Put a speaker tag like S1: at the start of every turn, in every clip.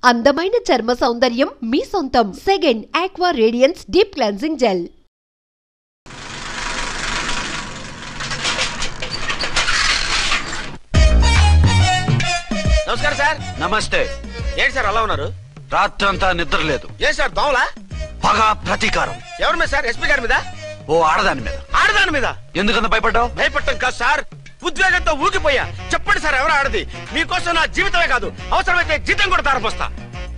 S1: అందమైన చర్మ సౌందర్యం మీ సొంతం. Second aqua radiance deep cleansing gel.
S2: నమస్కారం సార్.
S3: నమస్తే.
S2: ఏంటి సార్ అలా ఉన్నారు?
S3: రాత్రంతా నిద్ర లేదు.
S2: ఏ సార్ దోమలా?
S3: పగ ప్రతీకారం.
S2: ఎవరి మీద సార్? ఎస్పీ గారి మీద?
S3: ఓ ఆడదాని మీద.
S2: ఆడదాని మీద
S3: ఎందుకంత భయపడ్డావు?
S2: భయపడటం కాదు సార్, ఉద్వేగంతో ఊగిపోయా. చెప్పండి సార్, ఎవరు ఆడది? మీకోసం నా జీవితమే కాదు, అవసరమైతే జీతం కూడా తారపోస్తా.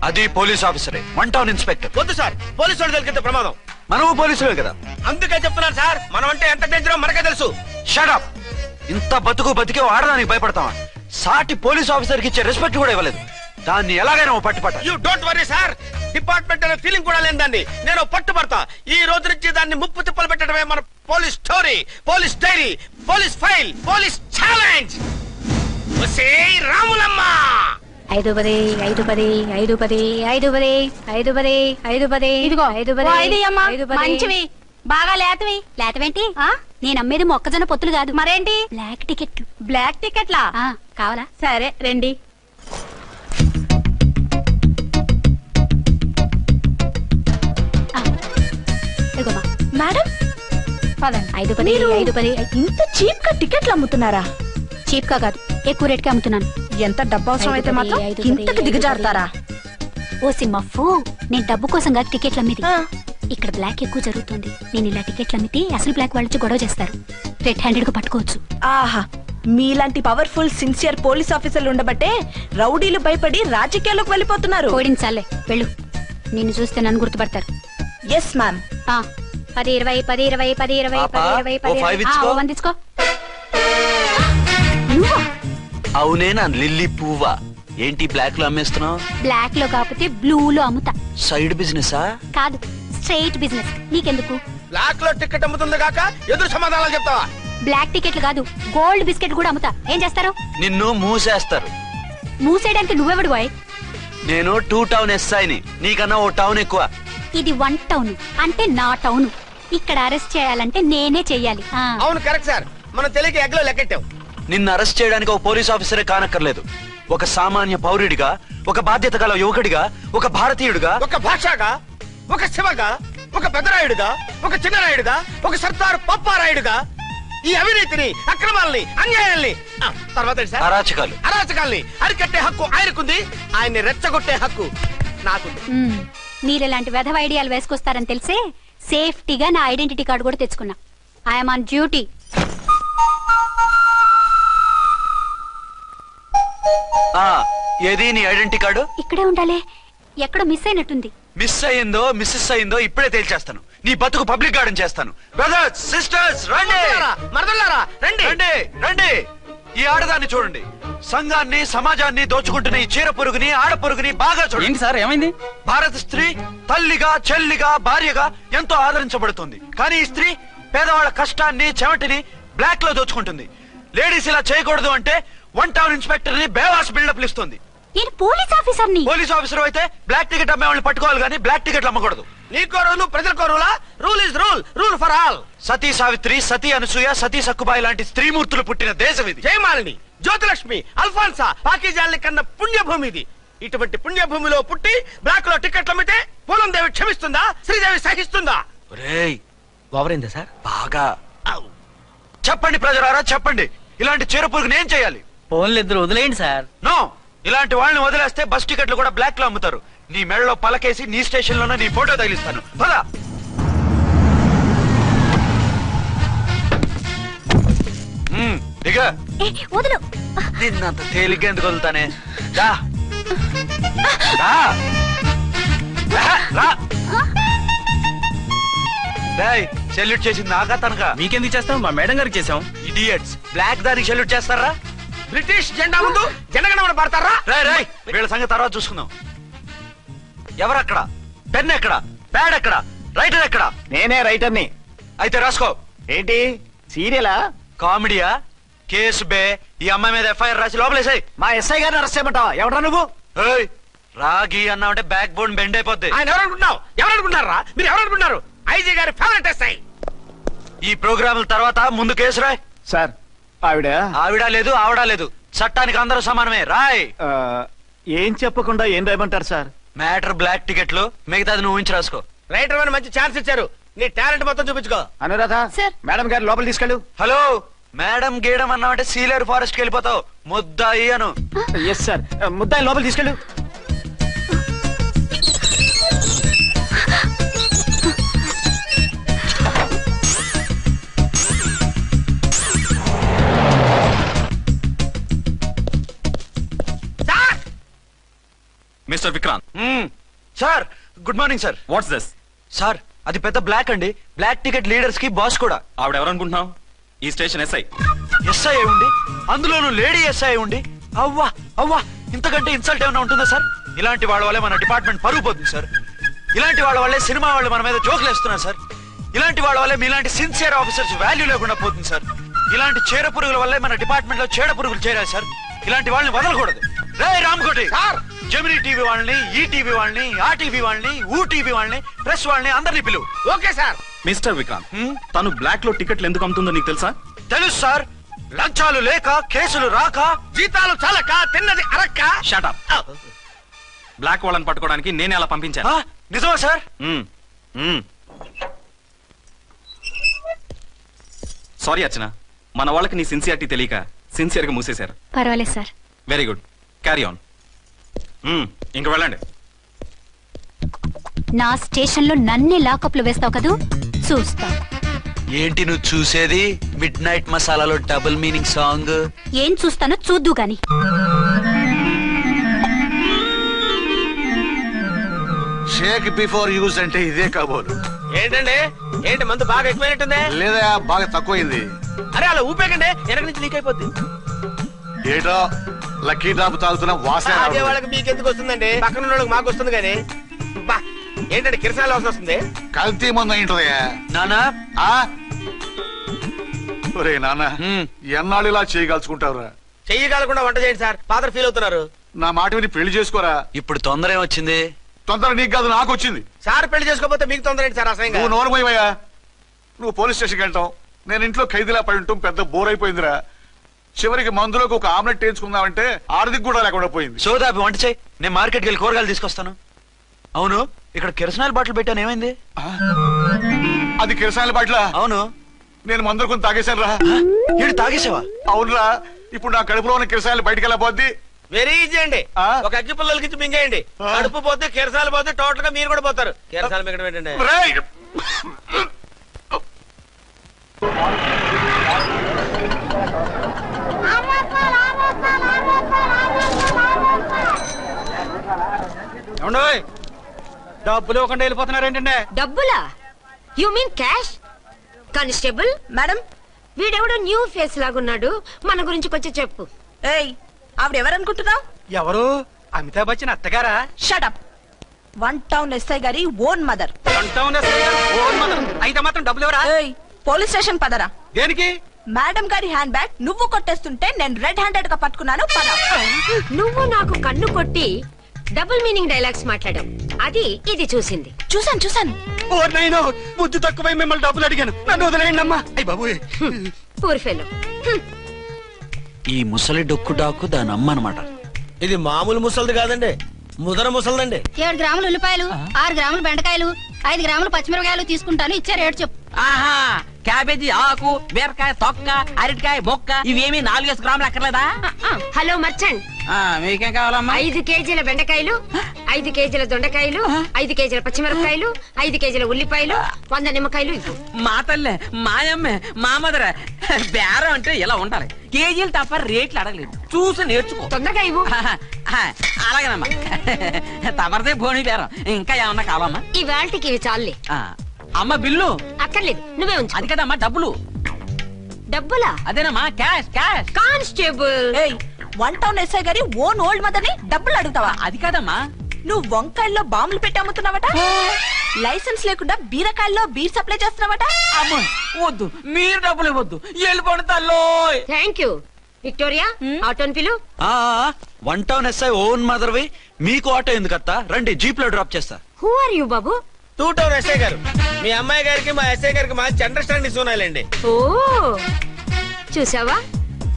S3: అది పోలీస్ ఆఫీసరే, 1 టౌన్ ఇన్స్పెక్టర్.
S2: వద్దు సార్, పోలీసు వాడు దొరికితే ప్రమాదం.
S3: మనము పోలీసులే కదా.
S2: అందుకే చెప్తున్నాను సార్, మనం అంటే ఎంత డేంజరో మనకే తెలుసు.
S3: Shut up. ఇంత బతికే ఆడదానికి భయపడతావా? సాటి పోలీస్ ఆఫీసర్ కి ఇచ్చే రెస్పెక్ట్ కూడా ఇవ్వలేదు. దాన్ని ఎలాగైనా పట్టుపట్ట.
S2: You don't worry sir, department అనే ఫీలింగ్ కూడా లేని దాన్ని నేను పట్టుబడతా. ఈ రోజు నుంచి దాన్ని ముప్పు తిప్పలు పెట్టడమే మన police story, police diary, police file, police challenge. Ramulamma
S4: 5 10 5 10 5 10 5 10 5 10 5 10 ఇదిగో 5 10 మంచివి బాగా లేతవేంటి? నేను అమ్మేది మొక్కజొన్న పొత్తులు కాదు. మరేంటి? బ్లాక్ టికెట్లు. బ్లాక్ టికెట్లా? కావాలా? సరే రండి. మేడం 5 10 5 10.
S5: ఇంత చీప్ గా టికెట్లు అమ్ముతున్నారా?
S4: చీప్ గా కాదు, ఎక్కువ రేట్ కి అమ్ముతున్నాను.
S5: ఎంత డబ్బు అవసరం అయితే మాత్రం ఇంతకు దిగజారుతారా?
S4: ఓ సిమ్మఫో, నేను డబ్బు కోసం కాదు టికెట్లు అమ్మేది. ఇక్కడ బ్లాక్ ఎక్కువ జరుగుతుంది. నేను ఇలా టికెట్లు అమ్మితే అసలు బ్లాక్ వాళ్ళు గొడవ చేస్తారు. రెడ్ హ్యాండెడ్ గా పట్టుకోవచ్చు.
S5: ఆహా, మీలాంటి పవర్ఫుల్ సిన్సియర్ పోలీస్ ఆఫీసర్లు ఉండబట్టే రౌడీలు భయపడి రాజకీయాల్లోకి వెళ్ళిపోతున్నారు.
S4: ఓడించాలే, వెళ్ళు. నిన్ను చూస్తే నన్ను గుర్తుపడతారు.
S5: Yes ma'am.
S4: 10 20 10 20 10 20 10 20 వందించుకో.
S3: అవునే నా లిల్లీ పువ్వా. ఏంటి బ్లాక్ లో అమ్మేస్తున్నావు?
S4: బ్లాక్ లో కాకపోతే బ్లూ లో అమ్ముతా.
S3: సైడ్ బిజినెసా?
S4: కాదు, స్ట్రైట్ బిజినెస్. నీకెందుకు?
S2: బ్లాక్ లో టికెట్ అమ్ముతుంది కాక ఎదురు సమాధానాలు చెప్తావా?
S4: బ్లాక్ టికెట్లు కాదు, గోల్డ్ బిస్కెట్ కూడా అమ్ముతా. ఏం చేస్తారు?
S3: నిన్ను మూసేస్తారు.
S4: మూసేయడానికి నువ్వెవడు బాయ్?
S3: నేను 2 టౌన్ ఎస్ఐని, నీకన్నా ఓ టౌన్ ఎక్కువ.
S4: ఇది 1 టౌన్, అంటే నా టౌన్. ఇక్కడ అరెస్ట్ చేయాలంటే నేనే చెయ్యాలి.
S2: అవును, కరెక్ట్ సార్. మనం తెలియక ఎగ్లో లెక్కెట్టాం.
S3: నిన్ను అరెస్ట్ చేయడానికి ఒక పోలీస్ ఆఫీసరే కానక్కర్లేదు. ఒక సామాన్య పౌరుడిగా, ఒక బాధ్యత గల యువకుడిగా, ఒక భారతీయుడిగా, ఒక భాషగా, ఒక శివగా, ఒక పెద్దరాయుడుగా, ఒక చిన్నరాయుడుగా, ఒక సర్దార్ పప్పారాయుడుగా ఈ అవినీతిని, అక్రమాలని, అన్యాయాల్ని, తర్వాత అరాచకాల్ని అరికట్టే హక్కు ఆయనకుంది. ఆయన్ని రెచ్చగొట్టే హక్కు నాకుంది.
S4: మీరెలాంటి వెధవ ఐడియాలు వేసుకొస్తారని తెలిసే సేఫ్టీగా నా ఐడెంటిటీ కార్డు కూడా తెచ్చుకున్నా. I'm on duty.
S3: ఏది నీ ఐడెంటిటీ కార్డు?
S4: ఇక్కడే ఉండాలి. ఎక్కడ మిస్ అయినట్టుంది.
S3: మిస్ అయిందో మిస్సెస్ అయిందో ఇప్పుడే తేల్చేస్తాను. నీ బతుకు పబ్లిక్ గార్డెన్ చేస్తాను. బ్రదర్స్, సిస్టర్స్, రండి.
S2: మరదలారా రండి,
S3: రండి, రండి. ఈ ఆడదాన్ని చూడండి. సంఘాన్ని, సమాజాన్ని దోచుకుంటున్న ఈ చీర పురుగుని, ఆడ పురుగుని బాగా చూడండి.
S6: సార్ ఏమైంది?
S3: భారత స్త్రీ తల్లిగా, చెల్లిగా, భార్యగా ఎంతో ఆదరించబడుతుంది. కానీ ఈ స్త్రీ పేదవాళ్ళ కష్టాన్ని, చెమటిని బ్లాక్ లో దోచుకుంటుంది. లేడీస్ ఇలా చేయకూడదు అంటే 1 టౌన్ ఇన్స్పెక్టర్ ని బేవాస్ బిల్డప్ ఇస్తుంది.
S4: నేను పోలీస్ ఆఫీసర్ని.
S3: పోలీస్ ఆఫీసర్ అయితే బ్లాక్ టికెట్ అమ్మే వాళ్ళని పట్టుకోవాలి కానీ బ్లాక్ టికెట్లు అమ్మకూడదు.
S2: నీకో రూలు, ప్రజలకో రూలా? Rule is rule, rule for all.
S3: Sati Savitri, Sati Anasuya, Sati Sakkubai లాంటి స్త్రీమూర్తులు పుట్టిన దేశం ఇది.
S2: జయమాలిని, జ్యోతిలక్ష్మి, అల్ఫాన్సా, పాకిజాల్ని కన్న పుణ్యభూమి ఇది. ఇటువంటి పుణ్యభూమిలో పుట్టి బ్లాక్ లో టికెట్లు అమ్మితే పూలం దేవి క్షమిస్తుందా? శ్రీదేవి సహిస్తుందా?
S6: ఓవరైందా సార్?
S3: బాగా. చెప్పండి ప్రజలారా, చెప్పండి. ఇలాంటి చీర పురుగుని ఏం చేయాలి?
S6: ఫోన్లు ఇద్దరు వదిలేయండి సార్.
S3: నో, ఇలాంటి వాళ్ళని వదిలేస్తే బస్ టికెట్లు కూడా బ్లాక్ లో అమ్ముతారు. నీ మెడలో పలకేసి నీ స్టేషన్ లోనే నీ ఫోటో తగిలిస్తాను. పదా. దిగా. నిన్నంత తేలిగ్గా ఎందుకు వదులుతానే? సెల్యూట్ చేసింది నాకా తనకా?
S6: మీకెందుకు చేస్తాం? మా మేడం గారికి చేసాం.
S3: ఇడియట్స్, బ్లాక్ దానికి సెల్యూట్ చేస్తారా?
S2: బ్రిటిష్ జెండా ముందు జనగణమన పడతారా?
S3: వీళ్ళ సంగతి తర్వాత చూసుకుందాం. ఎవరక్కడ? పెన్ ఎక్కడ? ప్యాడ్ ఎక్కడ? రైటర్ ఎక్కడ?
S6: నేనే రైటర్ని.
S3: అయితే రాసుకో.
S6: ఏంటి సీరియలా,
S3: కామెడీయా? కేసు బే. ఈ అమ్మాయి మీద ఎఫ్ఐఆర్ రాసి లోపలేసాయి.
S6: మా ఎస్ఐ గారిని అరెస్ట్ చేయమంటావా? ఎవడా నువ్వు?
S3: రాగి అన్నావంటే బ్యాక్ బోన్ బెండ్ అయిపోద్ది.
S2: ఆయన ఎవరనుకుంటున్నావు? ఎవరనుకుంటున్నారా మీరు? ఎవరనుకుంటున్నారు? ఐజీ గారి ఫేవరెట్ ఎస్ఐ.
S3: ఈ ప్రోగ్రాముల తర్వాత ముందు కేసు రాయ్.
S6: సార్, ఆవిడ
S3: లేదు, ఆవిడ లేదు. చట్టానికి అందరూ సమానమే. రాయ్.
S6: ఏం చెప్పకుండా ఏం రాయమంటారు సార్?
S3: మ్యాటర్ బ్లాక్ టికెట్లు, మిగతాది నువ్వు ఉంచి రాసుకో.
S2: రైటర్ అని మంచి ఛాన్స్ ఇచ్చారు, నీ టాలెంట్ మొత్తం చూపించుకో.
S6: అనురాధ
S4: సార్.
S6: మేడం గారు లోపల తీసుకెళ్ళు.
S3: హలో మేడం గీయడం అన్నామంటే సీలేరు ఫారెస్ట్ కి వెళ్ళిపోతావు. ముద్దాయి అను.
S6: Yes sir. ముద్దాయి లోపల తీసుకెళ్ళు.
S7: Mister Vikrant.
S3: Sir good morning sir.
S7: What's this?
S3: Sir అది పెద్ద బ్లాక్ అండి. బ్లాక్ టికెట్ లీడర్స్ కి బాస్ కూడా.
S7: ఆవిడ ఎవరనుకుంటున్నావు? ఈ స్టేషన్ ఎస్ఐ.
S3: ఎస్ఐ ఉండి, అందులోనూ లేడీ ఎస్ఐ ఉండి, అవ్వా అవ్వా ఇంతకంటే ఇన్సల్ట్ ఏమైనా ఉంటుందా సార్? ఇలాంటి వాళ్ళ వల్లే మన డిపార్ట్మెంట్ పరుగు పోతుంది సార్. ఇలాంటి వాళ్ళ వల్లే సినిమా వాళ్ళు మన మీద జోకులు వేస్తున్నారు సార్. ఇలాంటి వాళ్ళ వల్లే మీలాంటి సిన్సియర్ ఆఫీసర్స్ వాల్యూ లేకుండా పోతుంది సార్. ఇలాంటి చీడ పురుగుల వల్లే మన డిపార్ట్మెంట్ లో చీడ పురుగులు చేరాయి సార్. ఇలాంటి వాళ్ళని వదలకూడదు. రే రామ్కోటి సార్, జెమినీ టీవీ వాళ్ళని, ఈ టీవీ వాళ్ళని, ఆ టీవీ వాళ్ళని, ఊ టీవీ వాళ్ళని, ప్రెస్ వాళ్ళని అందరినీ పిలువు.
S2: Okay sir.
S7: మిస్టర్ విక్రాంత్, తను బ్లాక్ లో టికెట్లు ఎందుకు అమ్ముతుందో నీకు తెలుసా?
S3: తెలుసు సార్. లంచాలు లేక, కేసులు రాక,
S2: జీతాలు చాలక, తిన్నది అరక్క.
S7: Shut up. బ్లాక్ వాళ్ళని పట్టుకోవడానికి నేనే అలా పంపించాను.
S3: నిజమా సార్?
S7: సారీ అర్చన, మన వాళ్ళకి నీ సిన్సియారిటీ తెలియక సిన్సియర్ గా మూసేశారు.
S4: పర్వాలేదు sir.
S7: Very good, carry on. ఇంక వెళ్ళండి.
S4: నా స్టేషన్ లో నన్నే లాకప్ లో వేస్తావు కదూ, చూస్తా.
S3: ఏంటి నువ్వు చూసేది? మిడ్ నైట్ మసాలాలో డబుల్ మీనింగ్ సాంగ్.
S4: ఏం చూస్తానో చూద్దు గాని.
S8: షేక్ బిఫోర్ యూజ్ అంటే ఇదే కాబోలు.
S2: ఏంటండి, ఏంటి మందు బాగా ఎక్కువైనట్టుంది?
S8: లేదా బాగా తక్కువైంది.
S2: అరే అలా ఊపేకండి, వెనక నుంచి లీక్ అయిపోద్ది.
S8: ఏటో లక్కీ డ్రాప్ తాగుతున్న వాసన.
S2: అదే వాళ్ళకి మీకెందుకు వస్తుందండి, పక్కన ఉన్న వాళ్ళకి మాకు వస్తుంది కానీ. బా ఏంటంటే కిరసాల వాసన వస్తుంది.
S8: కల్తీ మందు అయింటదయ్యా.
S3: నానా
S8: ఒరే నాన్న, ఎన్నాళ్ళు ఇలా చేయగలుచుకుంటావురా?
S2: చెయ్యగలకుండా వంట చేయండి సార్, ఫాదర్ ఫీల్ అవుతున్నారు.
S8: నా మాట విని పెళ్లి చేసుకోరా.
S3: ఇప్పుడు తొందర ఏమొచ్చింది?
S8: తొందర నీకు కాదు, నాకు వచ్చింది.
S2: సార్ పెళ్లి చేసుకోకపోతే మీకు తొందర ఏంటి సార్? అసహ్యంగా.
S8: నువ్వు నోరు పోయివయ్యా. నువ్వు పోలీస్ స్టేషన్కి వెళ్తావు, నేను ఇంట్లో ఖైదీలా పడి ఉంటాం. పెద్ద బోర్ అయిపోయిందిరా. చివరికి మందులోకి ఒక ఆమ్లెట్ వేయించుకుందామంటే ఆర్థిక కూడా లేకుండా పోయింది.
S3: సోదాపి వంట చేయి, నేను మార్కెట్కి వెళ్ళి కూరగాయలు తీసుకొస్తాను. అవును, ఇక్కడ కిరసనాయిల్ బాటిల్ పెట్టాను, ఏమైంది?
S8: అది కిరసాయిల బాటిల్?
S3: అవును.
S8: నేను మందులు కొని తాగేశాను రా.
S3: ఈడు తాగేసావా?
S8: అవునురా. ఇప్పుడు నా కడుపులో ఉన్న కిరసాయిలు బయటికి వెళ్ళబోద్ది.
S2: వెరీ ఈజీ అండి. ఒక అగ్గి పుల్లలకి మింగేయండి, కడుపు పోతే కిరసాలు పోతే టోటల్ గా మీరు కూడా పోతారు. కిరసాలు మింగడం ఏంటండి?
S6: డబ్బులు ఇవ్వకుండా వెళ్ళిపోతున్నారు ఏంటంటే?
S9: డబ్బులా? You mean cash? Constable
S5: madam,
S9: వీడెవడో న్యూ ఫేస్ లాగున్నాడు, మన గురించి కొంచెం చెప్పు.
S5: ఏయ్ ఆవిడ ఎవరనుకుంటున్నావు?
S6: ఎవరు? అమితాబ్ బచ్చన్ అత్తగారా?
S5: షటప్. 1 టౌన్ ఎస్ఐ గారి ఓన్ మదర్.
S6: అయితే మాత్రం డబ్బులు ఎవరా?
S5: ఏయ్ పోలీస్ స్టేషన్ పదరా.
S6: దేనికి?
S5: మేడం గారి హ్యాండ్ బ్యాగ్ నువ్వు కొట్టేస్తుంటే నేను రెడ్ హ్యాండెడ్ గా పట్టుకున్నాను. పద.
S9: నువ్వు నాకు కన్ను కొట్టి డబుల్ మీనింగ్ డైలాగ్స్ మాట్లాడావు, అది ఇది చూసింది.
S5: చూసాను.
S6: ఓ నైనో, బుద్ధి తక్కువై మిమ్మల్ని డబ్బులు అడిగాను, నన్ను వదిలేయండి అమ్మా. అయ్య బాబు,
S9: పూర్ ఫెలో.
S3: ఈ ముసలి డొక్కు డాకు దాని అమ్మ అనమాట.
S2: ఇది మామూలు ముసలిది కాదండి, ముదర ముసలిదండి.
S4: 7 గ్రాములు ఉల్లిపాయలు, 6 గ్రాములు బెండకాయలు, 5 గ్రాములు పచ్చిమిరపకాయలు తీసుకుంటాను. ఇచ్చే రేటు చెప్పు.
S10: ఆహా, క్యాబేజీ ఆకు, బీరకాయ తొక్క, అరటికాయ బొక్క, ఇవేమి 4 గ్రాములు అక్కర్లేదా?
S9: హలో మర్చండ్,
S10: మీకేం కావాలమ్మా?
S9: 5 కేజీల బెండకాయలు, 5 కేజీల దొండకాయలు, 5 కేజీల పచ్చిమిరపకాయలు, 5 కేజీల ఉల్లిపాయలు, 100 నిమ్మకాయలు ఇవ్వు.
S10: మా తల్లే, మాయమ్మే, మా మదర బేరం అంటే ఇలా ఉండాలి. కేజీలు తప్ప రేట్లు అడగలేదు, చూసి నేర్చుకో.
S9: తొందరగా ఇవ్వు.
S10: అలాగేనమ్మా. తమరిదే భోని బేరం. ఇంకా ఏమన్నా కావాలమ్మా?
S9: ఇవాళకి ఇవి చాలులే.
S10: అమ్మ బిల్లు
S9: అక్కర్లేదు, నువ్వే ఉంచు.
S10: అది కదమ్మా డబ్బులు.
S9: డబ్బులా?
S10: అదేనమ్మా, cash cash.
S9: Constable,
S5: 1 town SI గారి ఓన్ ఓల్డ్ మదర్ ని డబ్బులు అడుగుతావా?
S10: అది కాదమ్మా.
S5: నువ్వు వంకాయల్లో బాంబులు పెట్టి అమ్ముతున్నావట, లైసెన్స్ లేకుండా బీరకాయల్లో బీర్ సప్లై చేస్తున్నావట.
S10: అమ్మో వద్దు, మీరు డబ్బులు ఇవ్వద్దు, వెళ్ళిపోండి తల్లో.
S9: Thank you. విక్టోరియా, ఆటోన్ పిలు.
S3: 1 టౌన్ ఎస్ఐ ఓన్ మదర్వి, మీకు ఆటో ఎందుకు అత్తా? రండి, జీప్ లో డ్రాప్ చేస్తా.
S9: హూ ఆర్ యూ బాబు?
S2: 2 టౌన్ ఎస్ఐ గారు. మీ అమ్మాయి గారికి మా ఎస్ఐ గారికి మంచి అండర్స్టాండింగ్ ఉన్నాయండి.
S9: ఓ చూసావా,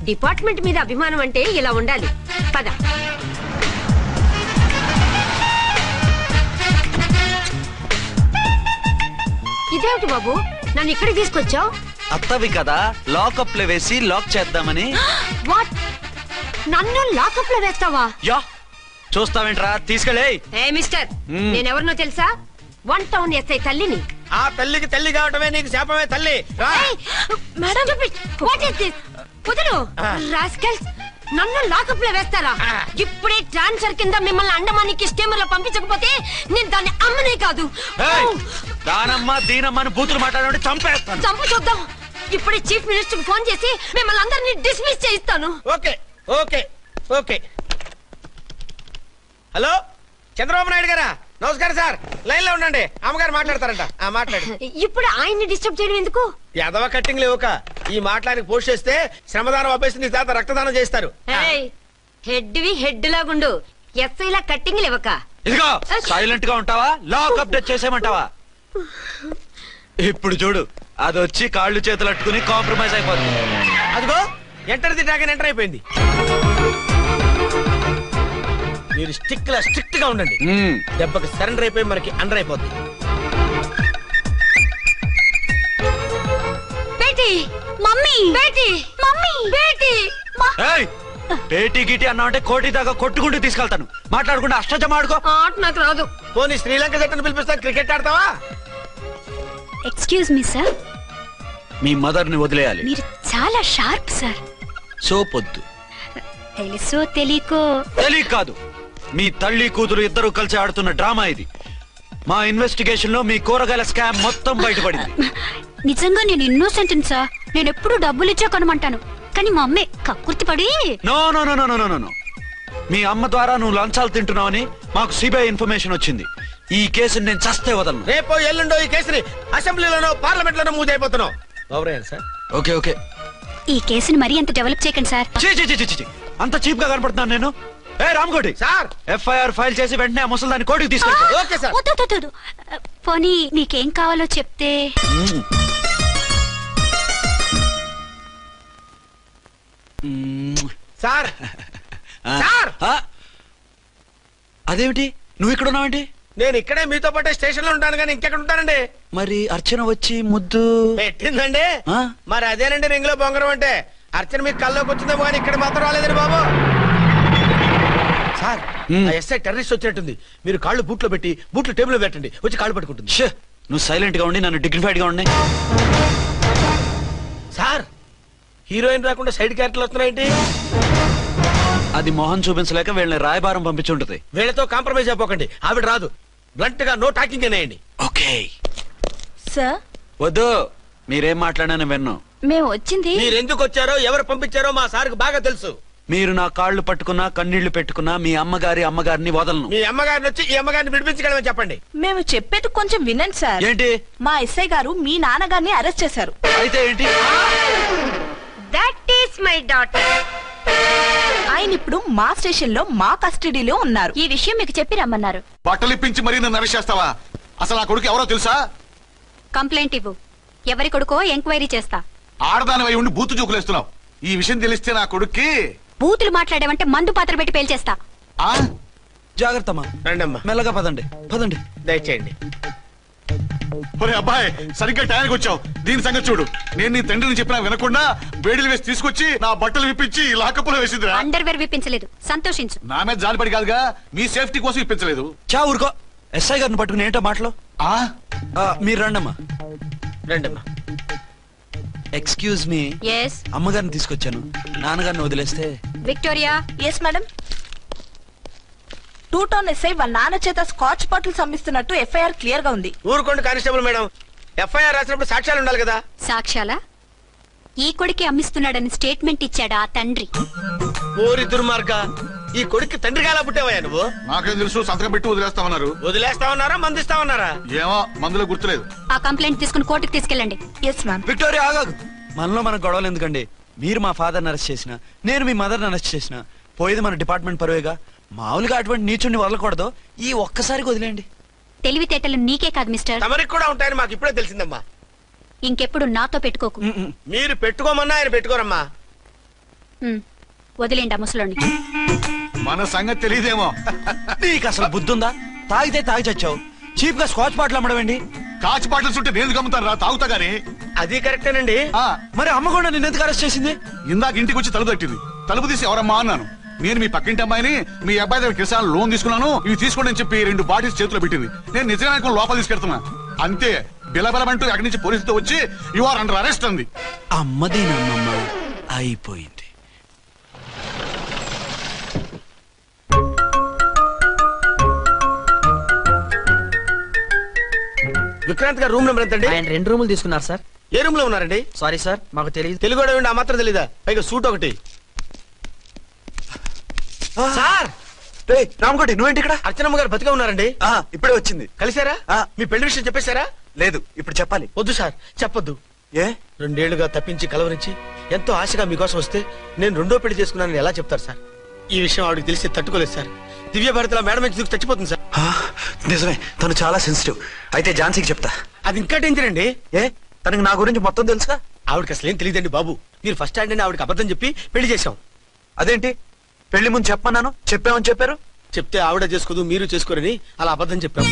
S9: డిపార్ట్మెంట్ మీద అభిమానం అంటే ఇలా ఉండాలి. పద. అదేమిటి బాబు నన్ను ఇక్కడికి తీసుకొచ్చావు?
S3: అత్తవి కదా, లాకప్ లో వేసి లాక్ చేద్దామని.
S9: వాట్? నన్ను లాకప్ లో వేస్తావా?
S3: యా, చూస్తావేంట్రా, తీసుకెళ్ళే.
S9: ఏ మిస్టర్, నేనెవరినో తెలుసా? 1 టౌన్ ఎస్ఐ తల్లిని.
S2: ఆ తల్లికి తల్లి కావటమే నీకు శాపమే తల్లి.
S9: నన్ను లాకప్ లో వేస్తారా? ఇప్పుడే ట్రాన్స్ఫర్ కింద మిమ్మల్ని అండమానికి స్టీమర్ లో పంపించకపోతే నేను దాన్ని అమ్మనే కాదు.
S3: దానమ్మ దీనమ్మని బూతులు మాట్లాడే చంపేస్తాను.
S9: చంపు చూద్దాం. ఇప్పుడే చీఫ్ మినిస్టర్ ఫోన్ చేసి మిమ్మల్ని అందరినీ డిస్మిస్ చేయిస్తాను.
S2: Okay okay okay. Hello, Chandrababu Naidu గారా? నమస్కారం సార్, లైన్ లో ఉండండి, అమ్మగారు మాట్లాడతారంట. మాట్లాడు.
S9: ఇప్పుడు ఆయన్ని డిస్టర్బ్ చేయడం ఎందుకు?
S2: యాదవ కట్టింగ్ లేవుక ఈ మాట్లాడి పోస్ట్ చేస్తే శ్రమదానం అభ్యసి నీ తాత రక్తదానం చేస్తారు.
S9: హెడ్వి హెడ్ లాగుండు, ఎస్ఐ లా కట్టింగ్ లేవక.
S3: ఇదిగో సైలెంట్ గా ఉంటావా, లాక్ అప్డేట్ చేసేమంటావా? ఇప్పుడు చూడు, అది వచ్చి కాళ్ళు చేతులు అట్టుకుని కాంప్రమైజ్ అయిపోతుంది.
S2: అదిగో ఎంటర్ ది డ్రాగన్ ఎంటర్ అయిపోయింది. మీరు స్ట్రిక్ట్ గా ఉండండి, దెబ్బకి సరెండర్ అయిపోయి మనకి అండర్ అయిపోద్ది.
S9: బేటీ మమ్మీ, బేటీ మమ్మీ, బేటీ
S3: పేటీ గిటి అన్నావంటే కోటి దాకా కొట్టుకుంటూ తీసుకెళ్తాను. మాట్లాడకుండా అష్టజమ ఆడుకో.
S9: ఆట నాకు రాదు.
S2: పోనీ శ్రీలంక జట్టును పిలిపిస్తా, క్రికెట్ ఆడతావా?
S4: ఎక్స్క్యూజ్ మీ సార్,
S3: మీ మదర్ ని వదిలేయాలి.
S4: మీరు చాలా షార్ప్ సార్.
S3: సోపొద్దు.
S4: తెలుసో తెలియకో.
S3: తెలియ కాదు, మీ తల్లి కూతురు ఇద్దరు కలిసి ఆడుతున్న డ్రామా ఇది. మా ఇన్వెస్టిగేషన్ లో మీ కూరగాయల స్కామ్ మొత్తం బయటపడింది.
S4: నిజంగా నేను ఇన్నోసెంట్ సార్. నేను ఎప్పుడు డబ్బులు ఇచ్చా కొనమంటాను, కానీ మా అమ్మే కక్కుర్తి పడి.
S3: No no no no no no no. మీ అమ్మ ద్వారా నువ్వు లంచాలు తింటున్నావని మాకు సిబిఐ ఇన్ఫర్మేషన్ వచ్చింది. ఈ కేసుని నేను చస్తే వదలను.
S2: రేపో ఎల్లుండో ఈ కేసుని అసెంబ్లీలోనో పార్లమెంట్ లోనో మూవ్ అయిపోతున్నావు. Sir
S3: okay okay.
S4: ఈ కేసుని మరీ అంత డెవలప్ చేయకండి సార్.
S3: అంత చీప్ గా కనపడుతున్నాను నేను? ఏ రామ్కోటి
S2: సార్,
S3: ఎఫ్ఐఆర్ ఫైల్ చేసి వెంటనే ఆ ముసలిదాన్ని కోర్టుకి తీసుకెళ్ళి.
S2: Okay sir.
S4: పోనీ మీకేం కావాలో చెప్తే.
S2: సార్ సార్,
S3: అదేమిటి నువ్వు ఇక్కడ ఉన్నావేంటి?
S2: నేను ఇక్కడే మీతో పాటే స్టేషన్ లో ఉంటాను, కానీ ఇంకెక్కడ ఉంటానండి?
S3: మరి అర్చన వచ్చి ముద్దు
S2: పెట్టిందండి. మరి అదేనండి రింగ్ లో బొంగరం అంటే. అర్చన మీకు కల్లోకి వచ్చిందేమో కానీ ఇక్కడ మాత్రం రాలేదండి బాబు. సార్, ఎస్ఐ టెర్రరిస్ట్ వచ్చినట్టుంది. మీరు కాళ్ళు బూట్లో పెట్టి బూట్లు టేబుల్ లో పెట్టండి, వచ్చి కాళ్ళు పట్టుకుంటుంది.
S3: నువ్వు సైలెంట్ గా ఉండి నన్ను డిగ్నిఫైడ్ గా ఉండి.
S2: సార్, హీరోయిన్ రాకుండా సైడ్ క్యారెక్టర్లు వస్తున్నాయేంటి?
S3: అది మొహం చూపించలేక వీళ్ళని రాయబారం పంపించుంటది.
S2: వీళ్ళతో కాంప్రమైజ్ అయిపోకండి, ఆవిడ రాదు. బ్లంట్ గా నో టాకింగ్ అనేయండి.
S3: Okay
S5: sir.
S3: వద్దు, మీరేం మాట్లాడానని విన్ను.
S5: మేము వచ్చింది.
S2: మీరు ఎందుకు వచ్చారో ఎవరు పంపించారో మా సార్కి బాగా తెలుసు.
S3: మీరు నా కాళ్ళు పట్టుకున్నా కన్నీళ్లు పెట్టుకున్నా మీ అమ్మగారిని వదలను.
S2: మీ అమ్మగారిని వచ్చి ఈ అమ్మగారిని విడిపించగలమని చెప్పండి.
S5: మేము చెప్పేది కొంచెం వినండి సార్.
S3: ఏంటి?
S5: మా ఎస్ఐ గారు మీ నాన్నగారిని అరెస్ట్ చేశారు.
S3: అయితే ఏంటి?
S9: That is my daughter.
S5: ఆయన ఇప్పుడు మా స్టేషన్ లో మా కస్టడీలో ఉన్నారు. ఈ విషయం మీకు చెప్పి రమ్మన్నారు.
S8: బట్టలు ఇప్పించి మరీ నన్ను అరెస్ట్ చేస్తావా? అసలు నా కొడుకు ఎవరో తెలుసా?
S4: కంప్లైంట్ ఇవ్వు, ఎవరి కొడుకో ఎంక్వైరీ చేస్తా.
S8: ఆడదానివై ఉండి బూతు చూకులేస్తున్నావు. ఈ విషయం తెలిస్తే నా కొడుక్కి.
S4: బూతులు మాట్లాడావంటే మందు పాత్ర పెట్టి పేల్చేస్తా.
S3: జాగ్రత్తమ్మా,
S2: రండమ్మా,
S3: మెల్లగా పదండి పదండి.
S2: దయచేయండి.
S8: ఒరే అబ్బాయి, సరిగ్గా టైంకి వచ్చావు. దీని సంగతి చూడు. నేను నీ తండ్రిని చెప్పినా వినకుండా వేడిలు వేసి తీసుకొచ్చి నా బట్టలు విప్పించి లాకప్పులో వేసిందిరా.
S4: అండర్వేర్ విప్పించలేదు, సంతోషించు.
S8: నా మీద జాలిపడి కాదుగా, మీ సేఫ్టీ కోసం ఇప్పించలేదు.
S3: చా ఊరుకో. ఎస్ఐ గారిని పట్టుకుని ఏంటో మాటలు. మీరు రండమ్మా.
S2: రండమ్మా.
S3: Excuse me.
S4: yes
S3: అమ్మగారిని తీసుకొచ్చాను, నాన్నగారిని వదిలేస్తే.
S4: Victoria.
S5: Yes madam. 2 town SI వాళ్ళ నాన్న చేత స్కాచ్ బాటిల్స్ అమ్మిస్తున్నట్టు ఎఫ్ఐఆర్ క్లియర్ గా ఉంది.
S2: ఊరుకోండి కానిస్టేబుల్ మేడం, ఎఫ్ఐఆర్ రాసినప్పుడు సాక్ష్యాలు ఉండాలి కదా.
S4: సాక్ష్యాలా? ఈ కొడుకే అమ్మిస్తున్నాడని స్టేట్మెంట్ ఇచ్చాడా ఆ తండ్రి?
S2: ఓరి దుర్మార్గ, ఈ కొడుక్కి తండ్రిగా ఎలా పుట్టావయ్యా నువ్వు?
S8: నాకేం తెలుసు, సంతకం పెట్టి వదిలేస్తామన్నారు.
S2: వదిలేస్తామన్నారా మందిస్తామన్నారా?
S8: ఏమో, మందులో గుర్తులేదు.
S4: ఆ కంప్లైంట్ తీసుకుని కోర్టుకు తీసుకెళ్ళండి.
S5: Yes ma'am.
S3: విక్టోరియా ఆగాగు. మనలో మన గొడవలు ఎందుకండి? మీరు మా ఫాదర్ని అరెస్ట్ చేసిన, నేను మీ మదర్ని అరెస్ట్ చేసిన, పోయేది మన డిపార్ట్మెంట్ పరువేగా. మామూలుగా అటువంటి నీచుని వదలకూడదు. ఈ ఒక్కసారికి వదిలేండి.
S4: తెలివితేటలు నీకే కాదు మిస్టర్,
S2: తమరికి కూడా ఉంటాయని మాకు ఇప్పుడే తెలిసిందమ్మా.
S4: ఇంకెప్పుడు నాతో పెట్టుకోకు.
S2: మీరు పెట్టుకోమన్నా ఆయన పెట్టుకోరమ్మా.
S4: వదిలేండి ఆ ముసలోని.
S8: మన సంగతి తెలియదేమో.
S3: నీకు అసలు బుద్ధుందా? తాగితే తాగి చచ్చావు, చీప్ గా స్కాచ్ బాటిల్ అమ్మడమేంటి?
S8: కాచి బాటలు చుట్టూ నేను గమ్ముతాను రా తాగుతా గానీ.
S2: అది కరెక్టేనండి.
S3: మరి అమ్మ కూడా నిన్ను ఎందుకు అరెస్ట్ చేసింది?
S8: ఇందాక ఇంటికి వచ్చి తలుపు తట్టింది. తలుపు తీసి ఎవరమ్మా అన్నాను. నేను మీ పక్కింటి అమ్మాయిని, మీ అబ్బాయి దగ్గర కిసాన్ లోన్ తీసుకున్నాను, ఇవి తీసుకోండి అని చెప్పి 2 బాటిల్స్ చేతిలో పెట్టింది. నేను నిజంగా లోపల తీసుకెళ్తున్నా. అంతే బిలబలమంటూ అక్కడి నుంచి పోలీసుతో వచ్చి యు ఆర్ అండర్ అరెస్ట్ అంది.
S3: అమ్మదేనమ్మమ్మ అయిపోయింది.
S2: విక్రాంత్ గారు రూమ్ నెంబర్ ఎంతండి?
S10: ఆయన 2 రూములు తీసుకున్నారు సార్.
S2: ఏ రూమ్ లో ఉన్నారండి?
S10: సారీ సార్, మాకు తెలియదు.
S2: తెలుగు ఆ మాత్రం తెలీదా? పైగా సూట్ ఒకటి.
S3: సార్ రామకోటి నువ్వేంటి ఇక్కడ?
S2: అర్చనమ్మ గారు బతిగా ఉన్నారండి.
S3: ఇప్పుడే వచ్చింది.
S2: కలిసారా? మీ పెళ్లి విషయం చెప్పేశారా?
S3: లేదు, ఇప్పుడు చెప్పాలి.
S2: వద్దు సార్, చెప్పొద్దు.
S3: ఏ
S2: 2 ఏళ్లుగా తప్పించి కలవరించి ఎంతో ఆశగా మీకోసం వస్తే నేను 2వ పెళ్లి చేసుకున్నానని ఎలా చెప్తారు సార్? ఈ విషయం ఆవిడకి తెలిసి తట్టుకోలేదు సార్. దివ్య భారతిలో మేడం నుంచి దూకి చచ్చిపోతుంది సార్.
S3: నిజమే, తను చాలా సెన్సిటివ్. అయితే ఝాన్సీకి చెప్తా.
S2: అది ఇంకా డేంజర్ అండి.
S3: ఏ తనకి నా గురించి మొత్తం తెలుసా?
S2: ఆవిడకి అసలు ఏం తెలియదండి బాబు. మీరు ఫస్ట్ హ్యాండ్ అని ఆవిడకి అబద్ధం చెప్పి పెళ్లి చేశాం.
S3: అదేంటి పెళ్లి ముందు చెప్పమన్నాను, చెప్పామని చెప్పారు.
S2: చెప్తే ఆవిడ చేసుకోదు, మీరు చేసుకోరని అలా అబద్ధం చెప్పాం.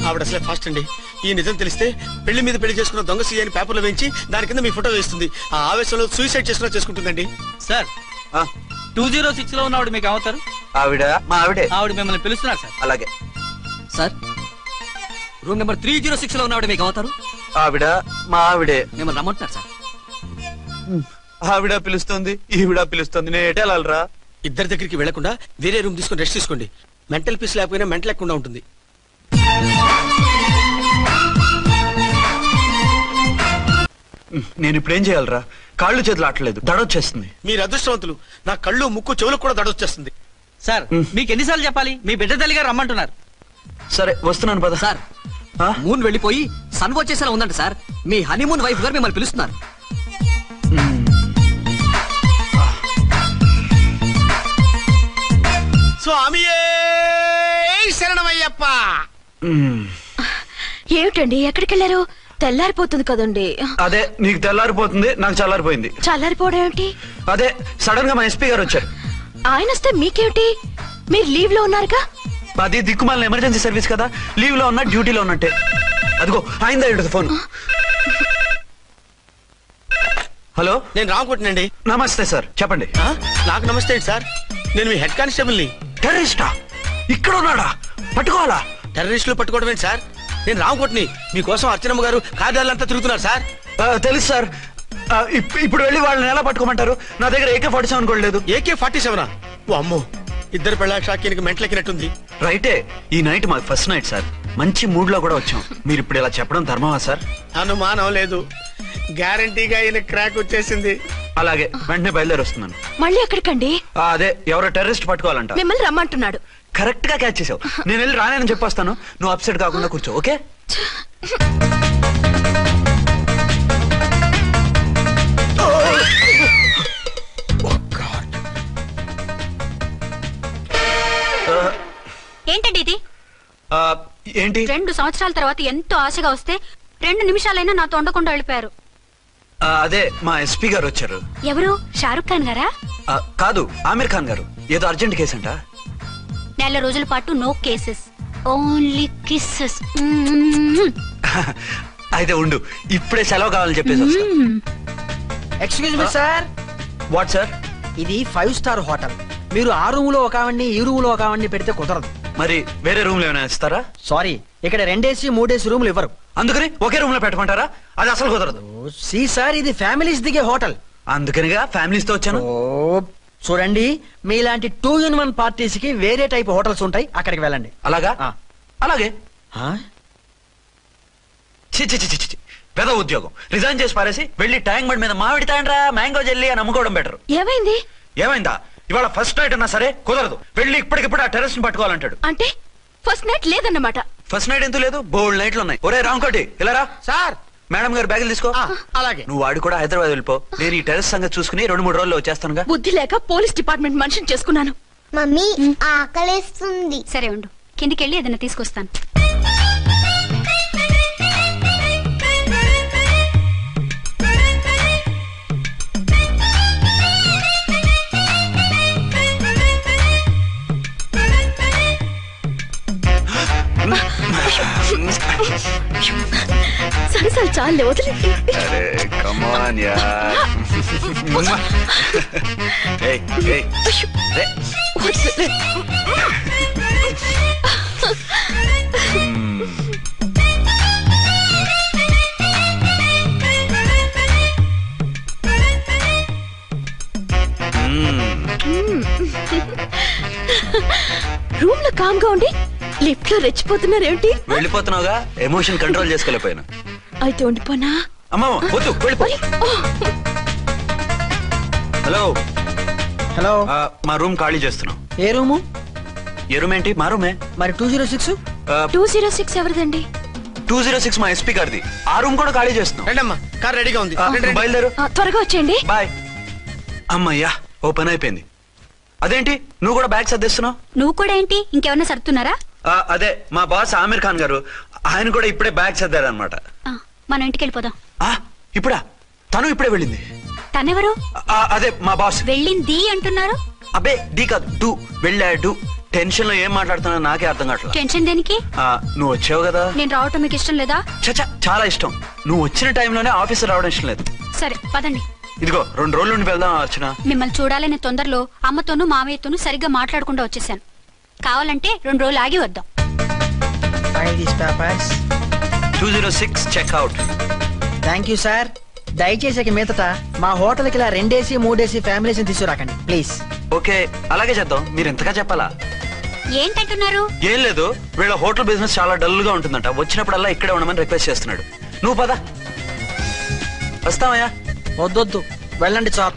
S2: ఆవిడ అసలే ఫాస్ట్ అండి. ఈ నిజం తెలిస్తే పెళ్లి మీద పెళ్లి చేసుకున్న దొంగ సీ అని పేపర్లో వేయించి దాని కింద మీ ఫోటో వేస్తుంది. ఆ ఆవేశంలో సూసైడ్ చేసుకుంటుందండి.
S10: సార్ 206 లో ఉన్నవాడు మీకు అవుతారు.
S3: ఆవిడ మా ఆవిడే.
S10: ఆవిడ మిమ్మల్ని పిలుస్తున్నారు సార్.
S3: అలాగే
S10: సార్ రూమ్ నెంబర్ 306 లో ఉన్నవాడు మీకు అవుతారు.
S3: ఆవిడ మా ఆవిడే.
S10: మిమ్మల్ని రమ్మంటున్నారు సార్.
S3: ఆవిడ పిలుస్తుంది, ఈవిడ పిలుస్తుంది. నేను ఎటు వెళ్ళాలరా?
S2: ఇద్దరి దగ్గరికి వెళ్లకుండా వేరే రూమ్ తీసుకొని రెస్ట్ తీసుకోండి. మెంటల్ పీస్ లేకపోయినా మెంటల్ లేకుండా ఉంటుంది.
S3: నేను ఇప్పుడు ఏం చేయాలరా? కాళ్ళు చేతులు ఆటలేదు, దడొచ్చేస్తుంది.
S2: మీరు అదృష్టవంతులు. నా కళ్ళు ముక్కు చెవులకు కూడా దడొచ్చేస్తుంది.
S10: సార్ మీకు ఎన్నిసార్లు చెప్పాలి? మీ బిడ్డ తల్లి గారు రమ్మంటున్నారు.
S3: సరే వస్తున్నాను పద.
S10: సార్ మూన్ వెళ్ళిపోయి సన్ వచ్చేసేలా ఉందంట సార్. మీ హనీమూన్ వైఫ్ గారు మిమ్మల్ని పిలుస్తున్నారు.
S2: స్వామియే శరణమయ్యప్ప.
S5: ఏమిటండి ఎక్కడికి వెళ్ళారు? తెల్లారిపోతుంది కదండి.
S3: అదే నీకు తెల్లారిపోతుంది, నాకు చల్లారిపోయింది.
S5: చల్లారిపోవడం ఏమిటి?
S3: అదే సడన్ గా మా ఎస్పీ గారు వచ్చారు.
S5: ఆయన వస్తే మీకేమిటి? మీరు లీవ్ లో ఉన్నారుగా.
S3: అది దిక్కుమాలిన ఎమర్జెన్సీ సర్వీస్ కదా, లీవ్ లో ఉన్నా డ్యూటీలో ఉన్నట్టే. అదిగో ఆయన ఫోన్. హలో,
S2: నేను రామకోటినండి.
S3: నమస్తే సార్, చెప్పండి.
S2: నాకు నమస్తే సార్. నేను మీ హెడ్ కానిస్టేబుల్ ని.
S3: టెర్రరిస్టా? ఇక్కడ ఉన్నాడా? పట్టుకోవాలా?
S2: టెర్రరిస్టులు పట్టుకోవడం ఏంటి సార్? నేను రామకోటిని. మీకోసం అర్చనమ్మ గారు కార్యాలంతా తిరుగుతున్నారు సార్.
S3: తెలుసు సార్. ఇప్పుడు వెళ్ళి వాళ్ళని ఎలా పట్టుకోమంటారు? నా దగ్గర AK-47 కూడా లేదు.
S2: AK-47? ఓ అమ్మో, ఇద్దరు పెళ్ళ షాకీనికి మెంటలెక్కినట్టుంది.
S3: రైటే, ఈ నైట్ మాకు ఫస్ట్ నైట్ సార్. మంచి మూడ్ లో కూడా వచ్చాం. మీరు ఇప్పుడు ఇలా చెప్పడం ధర్మమా సార్?
S2: అనుమానం లేదు, గ్యారంటీగా ఈయన క్రాక్ వచ్చేసింది.
S3: అలాగే వెంటనే బయలుదేరి వస్తున్నాను.
S5: మళ్ళీ ఎక్కడికండి?
S3: అదే ఎవరో టెర్రరిస్ట్ పట్టుకోవాలంట.
S5: మిమ్మల్ని రమ్మంటున్నాడు.
S3: కరెక్ట్ గా క్యాచ్ చేసావు. నేను వెళ్ళి రానని చెప్పొస్తాను, నువ్వు అప్సెట్ కాకుండా కూర్చో. ఓకే?
S4: ఏంటండి ఇది?
S3: ఏంటి?
S4: 2 సంవత్సరాల తర్వాత ఎంతో ఆశగా వస్తే 2 నిమిషాలైనా నాతో ఉండకుండా వెళ్ళిపోయారు.
S3: అదే మా ఎస్పీ గారు వచ్చారు.
S4: ఎవరు? షారుఖ్ ఖాన్ గారా?
S3: కాదు, ఆమిర్ ఖాన్ గారు. ఏదో అర్జెంట్ కేసు అంట.
S4: 4 రోజుల పాటు నో కేసెస్, ఓన్లీ కిస్సెస్.
S3: అయితే ఉండు, ఇప్పుడే సెలవు కావాలని చెప్పేసి.
S10: Excuse me sir.
S3: What sir?
S10: ఇది 5 స్టార్ హోటల్. మీరు ఆ రూమ్ లో ఒక ఆవిడ్ని, ఈ రూమ్ లో ఒక ఆవిడ్ని పెడితే కుదరదు.
S3: మరి వేరే రూమ్ లో ఏమైనా ఇస్తారా?
S10: సారీ, ఇక్కడ 2 AC 3 AC రూములు ఇవ్వరు.
S3: అందుకని ఒకే రూమ్ లో పెట్టమంటారా? అది అసలు కుదరదు.
S10: సి సార్, ఇది ఫ్యామిలీస్ దిగే హోటల్.
S3: అందుకనిగా ఫ్యామిలీస్ తో వచ్చాను.
S10: చూడండి, మీలాంటి 2-in-1 పార్టీస్ కి వేరే టైప్ హోటల్స్ ఉంటాయి, అక్కడికి వెళ్ళండి.
S3: అలాగా? అలాగే. పెద్ద ఉద్యోగం రిజైన్ చేసి పారేసి వెళ్ళి ట్యాంక్ బండ్ మీద మామిడి తాండ్రా మ్యాంగో జెల్లీ అని అమ్ముకోవడం బెటర్.
S5: ఏమైంది?
S3: ఏమైందా? ఇవాళ ఫస్ట్ నైట్ అన్నా సరే కుదరదు. వెళ్ళి ఇప్పటికిప్పుడు ఆ టెర్రస్ ని పట్టుకోవాలంటాడు.
S5: అంటే ఫస్ట్ నైట్ లేదన్నమాట.
S3: ఫస్ట్ నైట్ ఎందుకు లేదు? బోల్డ్ నైట్లు ఉన్నాయి. ఒరే రాంకోటి ఇలా రా.
S2: సార్.
S3: మేడం గారు బ్యాగులు తీసుకో.
S2: అలాగే.
S3: నువ్వు వాడు కూడా హైదరాబాద్ వెళ్ళిపో. నేను ఈ టెర్రస్ సంగతి చూసుకుని 2-3 రోజుల్లో వచ్చేస్తానుగా.
S5: బుద్ధి లేక పోలీస్ డిపార్ట్మెంట్ మనిషిని చేసుకున్నాను.
S4: మమ్మీ ఆకలేస్తుంది. సరే ఉండు, కిందికెళ్ళి ఏదైనా తీసుకొస్తాను.
S5: సరే సరే చాలే వదిలేండి.
S3: అరే కమాన్ యార్. ఏయ్ ఏయ్ రే.
S5: రూమ్ లో కామ్ గా ఉండి లిఫ్ట్ లో రెచ్చిపోతున్నారేమిటి?
S3: వెళ్ళిపోతున్నావుగా, ఎమోషన్ కంట్రోల్ చేసుకోలేకపోయాను.
S5: అయితే ఉండిపోనా?
S3: అమ్మా వద్దు, వెళ్ళిపో. హలో
S11: హలో,
S3: మా రూమ్ ఖాళీ చేస్తున్నాం.
S11: ఏ రూము?
S3: ఏ రూమ్ ఏంటి? మా రూమే.
S11: మరి 206?
S5: 206 ఎవరిదండి?
S3: 206 మా ఎస్పీ గారిది. ఆ రూమ్ కూడా ఖాళీ చేస్తున్నాం.
S2: రండమ్మా, కార్ రెడీగా ఉంది.
S3: బయలుదేరు.
S5: త్వరగా వచ్చేయండి.
S3: బాయ్. అమ్మయ్యా, ఓ పని అయిపోయింది. అదేంటి నువ్వు కూడా బ్యాగ్ సర్దేస్తున్నావు?
S4: నువ్వు కూడా ఏంటి, ఇంకెవరన్నా సర్దుతున్నారా?
S3: అదే మా బాస్ ఆమీర్ ఖాన్ గారు, ఆయన కూడా ఇప్పుడే బ్యాగ్ సర్దారు అనమాట.
S4: మనం ఇంటికి వెళ్ళిపోదాం.
S3: ఇప్పుడా? తను ఇప్పుడే వెళ్ళింది.
S4: తనెవరు?
S3: అదే మా బాస్.
S4: వెళ్ళింది అంటున్నారు.
S3: అబ్బే డీ కాదు, డూ. వెళ్ళాడు. టెన్షన్ లో ఏం మాట్లాడుతున్నా నాకే అర్థం కావట్లేదు.
S4: టెన్షన్ దేనికి?
S3: నువ్వు వచ్చావు కదా.
S4: నేను రావటం మీకు ఇష్టం లేదా?
S3: చచ్చా, చాలా ఇష్టం. నువ్వు వచ్చిన టైంలోనే ఆఫీస్ రావడం ఇష్టం లేదు.
S4: సరే పదండి.
S3: ఇదిగో 2 రోజుల నుండి వెళ్దాం అర్చన.
S4: మిమ్మల్ని చూడాలనే తొందరలో అమ్మతోనూ మామయ్యతోనూ సరిగ్గా మాట్లాడకుండా వచ్చేసాను. కావాలంటే 2 రోజులు ఆగి వద్దాం.
S3: 206 చెక్అవుట్.
S11: Thank you sir. దయచేసి ఇక మీదట మా హోటల్కి ఇలా 2 AC 3 AC ఫ్యామిలీస్ తీసుకురాకండి ప్లీజ్.
S3: ఓకే, అలాగే చేద్దాం. మీరు ఎంతగా చెప్పాలా?
S4: ఏంటంటున్నారు?
S3: ఏం లేదు, వీళ్ళ హోటల్ బిజినెస్ చాలా డల్ గా ఉంటుందంట. వచ్చినప్పుడల్లా ఇక్కడే ఉండమని రిక్వెస్ట్ చేస్తున్నాడు. నువ్వు పద. వస్తావయ్యా?
S11: వద్దొద్దు, వెళ్ళండి చాలు.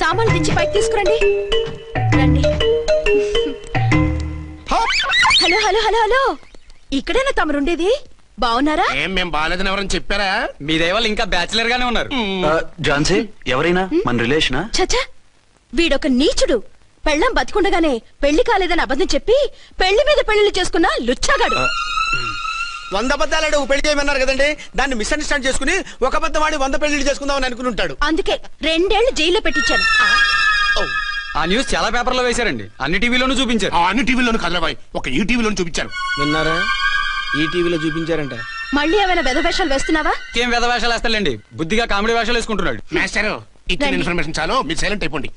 S5: సామాన్లు దించి పైకి తీసుకురండి. రండి. హలో హలో హలో హలో, ఇక్కడేనా తమరుండేది? బాగున్నారా?
S2: ఏం మేము బాగాలేదని ఎవరని చెప్పారా?
S7: మీ దయవల్ల ఇంకా బ్యాచిలర్ గానే ఉన్నారు.
S3: ఝాన్సీ ఎవరైనా మన రిలేషనా?
S5: చచ్చా, వీడొక నీచుడు. పెళ్ళం బతికుండగానే పెళ్లి కాలేదని అబద్ధం చెప్పి పెళ్లి మీద పెళ్లిళ్ళు చేసుకున్న లుచ్చాగాడు.
S2: 100 అబద్ధాలు పెళ్లి చేయమన్నారు కదండి, దాన్ని మిస్అండర్స్టాండ్ చేసుకుని ఒక అబద్ధం వాడి 100 పెళ్లి చేసుకుందామని అనుకుని ఉంటాడు.
S5: అందుకే 2 ఏళ్లు జైల్లో పెట్టించాను.
S7: ఆ న్యూస్ చాలా పేపర్లో వేశారండి, అన్ని టీవీలోనూ చూపించారు.
S6: అన్ని టీవీలోను కదలబాయ్, ఒక ఈ టీవీలోను చూపించారు.
S2: విన్నారా? ఈ టీవీలో చూపించారంట.
S5: మళ్ళీ ఏమైనా వెధవేషాలు వేస్తున్నావా?
S7: ఏం వేద వేషాలు వేస్తాడండి, బుద్ధిగా కామెడీ వేషాలు వేసుకుంటున్నాడు.
S6: మాస్టారు ఇచ్చిన ఇన్ఫర్మేషన్ చాలు, మీరు సైలెంట్ అయిపోండి.